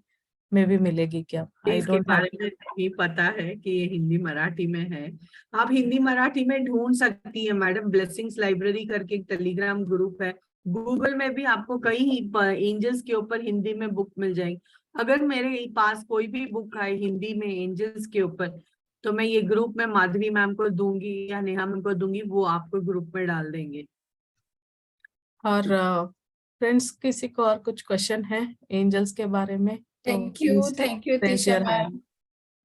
में भी मिलेगी क्या? आई इसके डोंट बारे में नहीं पता है कि ये हिंदी मराठी में है। आप हिंदी मराठी में ढूंढ सकती है मैडम, ब्लेसिंग्स लाइब्रेरी करके एक टेलीग्राम ग्रुप है, गूगल में भी आपको कई एंजल्स के ऊपर हिंदी में बुक मिल जाएगी। अगर मेरे पास कोई भी बुक है हिंदी में एंजल्स के ऊपर, तो मैं ये ग्रुप में माधवी मैम को दूंगी या नेहा मैम को दूंगी, वो आपको ग्रुप में डाल देंगे। और फ्रेंड्स किसी को और कुछ क्वेश्चन है एंजल्स के बारे में? थैंक यू तीशा मैम,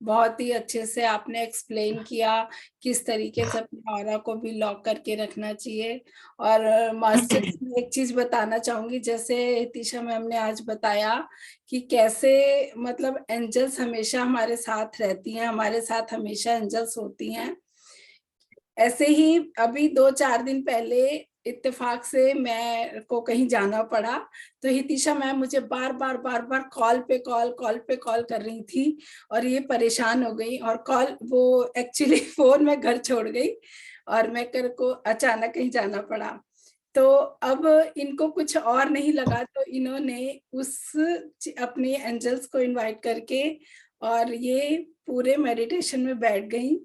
बहुत ही अच्छे से आपने एक्सप्लेन किया किस तरीके से अपने ऑरा को भी लॉक करके रखना चाहिए। और मास्टर एक चीज बताना चाहूंगी, जैसे तीशा मैम ने आज बताया कि कैसे मतलब एंजल्स हमेशा हमारे साथ रहती हैं, हमारे साथ हमेशा एंजल्स होती हैं। ऐसे ही अभी 2-4 दिन पहले इत्तेफाक से मैं को कहीं जाना पड़ा, तो हितिशा मैम मुझे बार बार कॉल पे कॉल कर रही थी और ये परेशान हो गई, और कॉल वो एक्चुअली फोन में घर छोड़ गई और मैं को अचानक कहीं जाना पड़ा। तो अब इनको कुछ और नहीं लगा तो इन्होंने उस अपने एंजल्स को इनवाइट करके और ये पूरे मेडिटेशन में बैठ गई,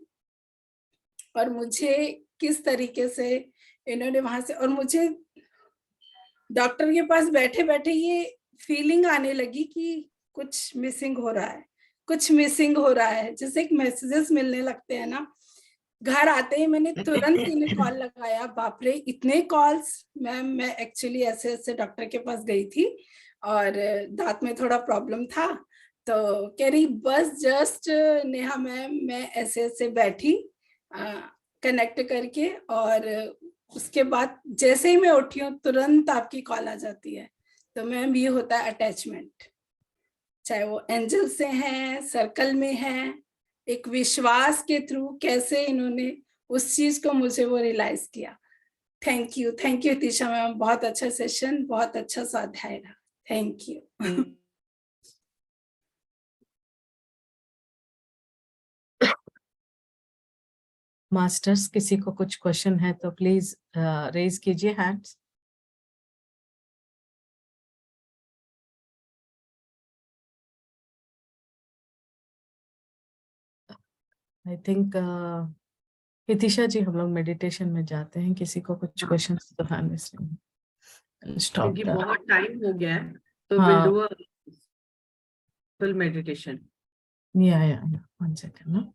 और मुझे किस तरीके से इन्होंने वहां से, और मुझे डॉक्टर के पास बैठे बैठे ये फीलिंग आने लगी कि कुछ मिसिंग हो रहा है, जैसे एक मैसेजेस मिलने लगते हैं ना। घर आते ही मैंने तुरंत इन्हें कॉल लगाया, बाप रे इतने कॉल्स। मैम मैं एक्चुअली ऐसे डॉक्टर के पास गई थी और दांत में थोड़ा प्रॉब्लम था, तो कह रही बस जस्ट नेहा मैम मैं ऐसे बैठी कनेक्ट करके, और उसके बाद जैसे ही मैं उठी हूँ तुरंत आपकी कॉल आ जाती है। तो मैम ये होता है अटैचमेंट, चाहे वो एंजल से हैं, सर्कल में हैं, एक विश्वास के थ्रू कैसे इन्होंने उस चीज को मुझे वो रियलाइज किया। थैंक यू तीशा मैम, बहुत अच्छा सेशन, बहुत अच्छा स्वाध्याय रहा। Thank you. मास्टर्स किसी को कुछ क्वेश्चन है तो प्लीज रेज कीजिए हैंड्स। आई थिंक हितिशा जी हम लोग मेडिटेशन में जाते हैं, किसी को कुछ हाँ। क्वेश्चन तो हैंड रेजिंग स्टॉप क्योंकि द बहुत टाइम हो गया है तो हाँ। Will do a full meditation. या 1 सेकंड ना।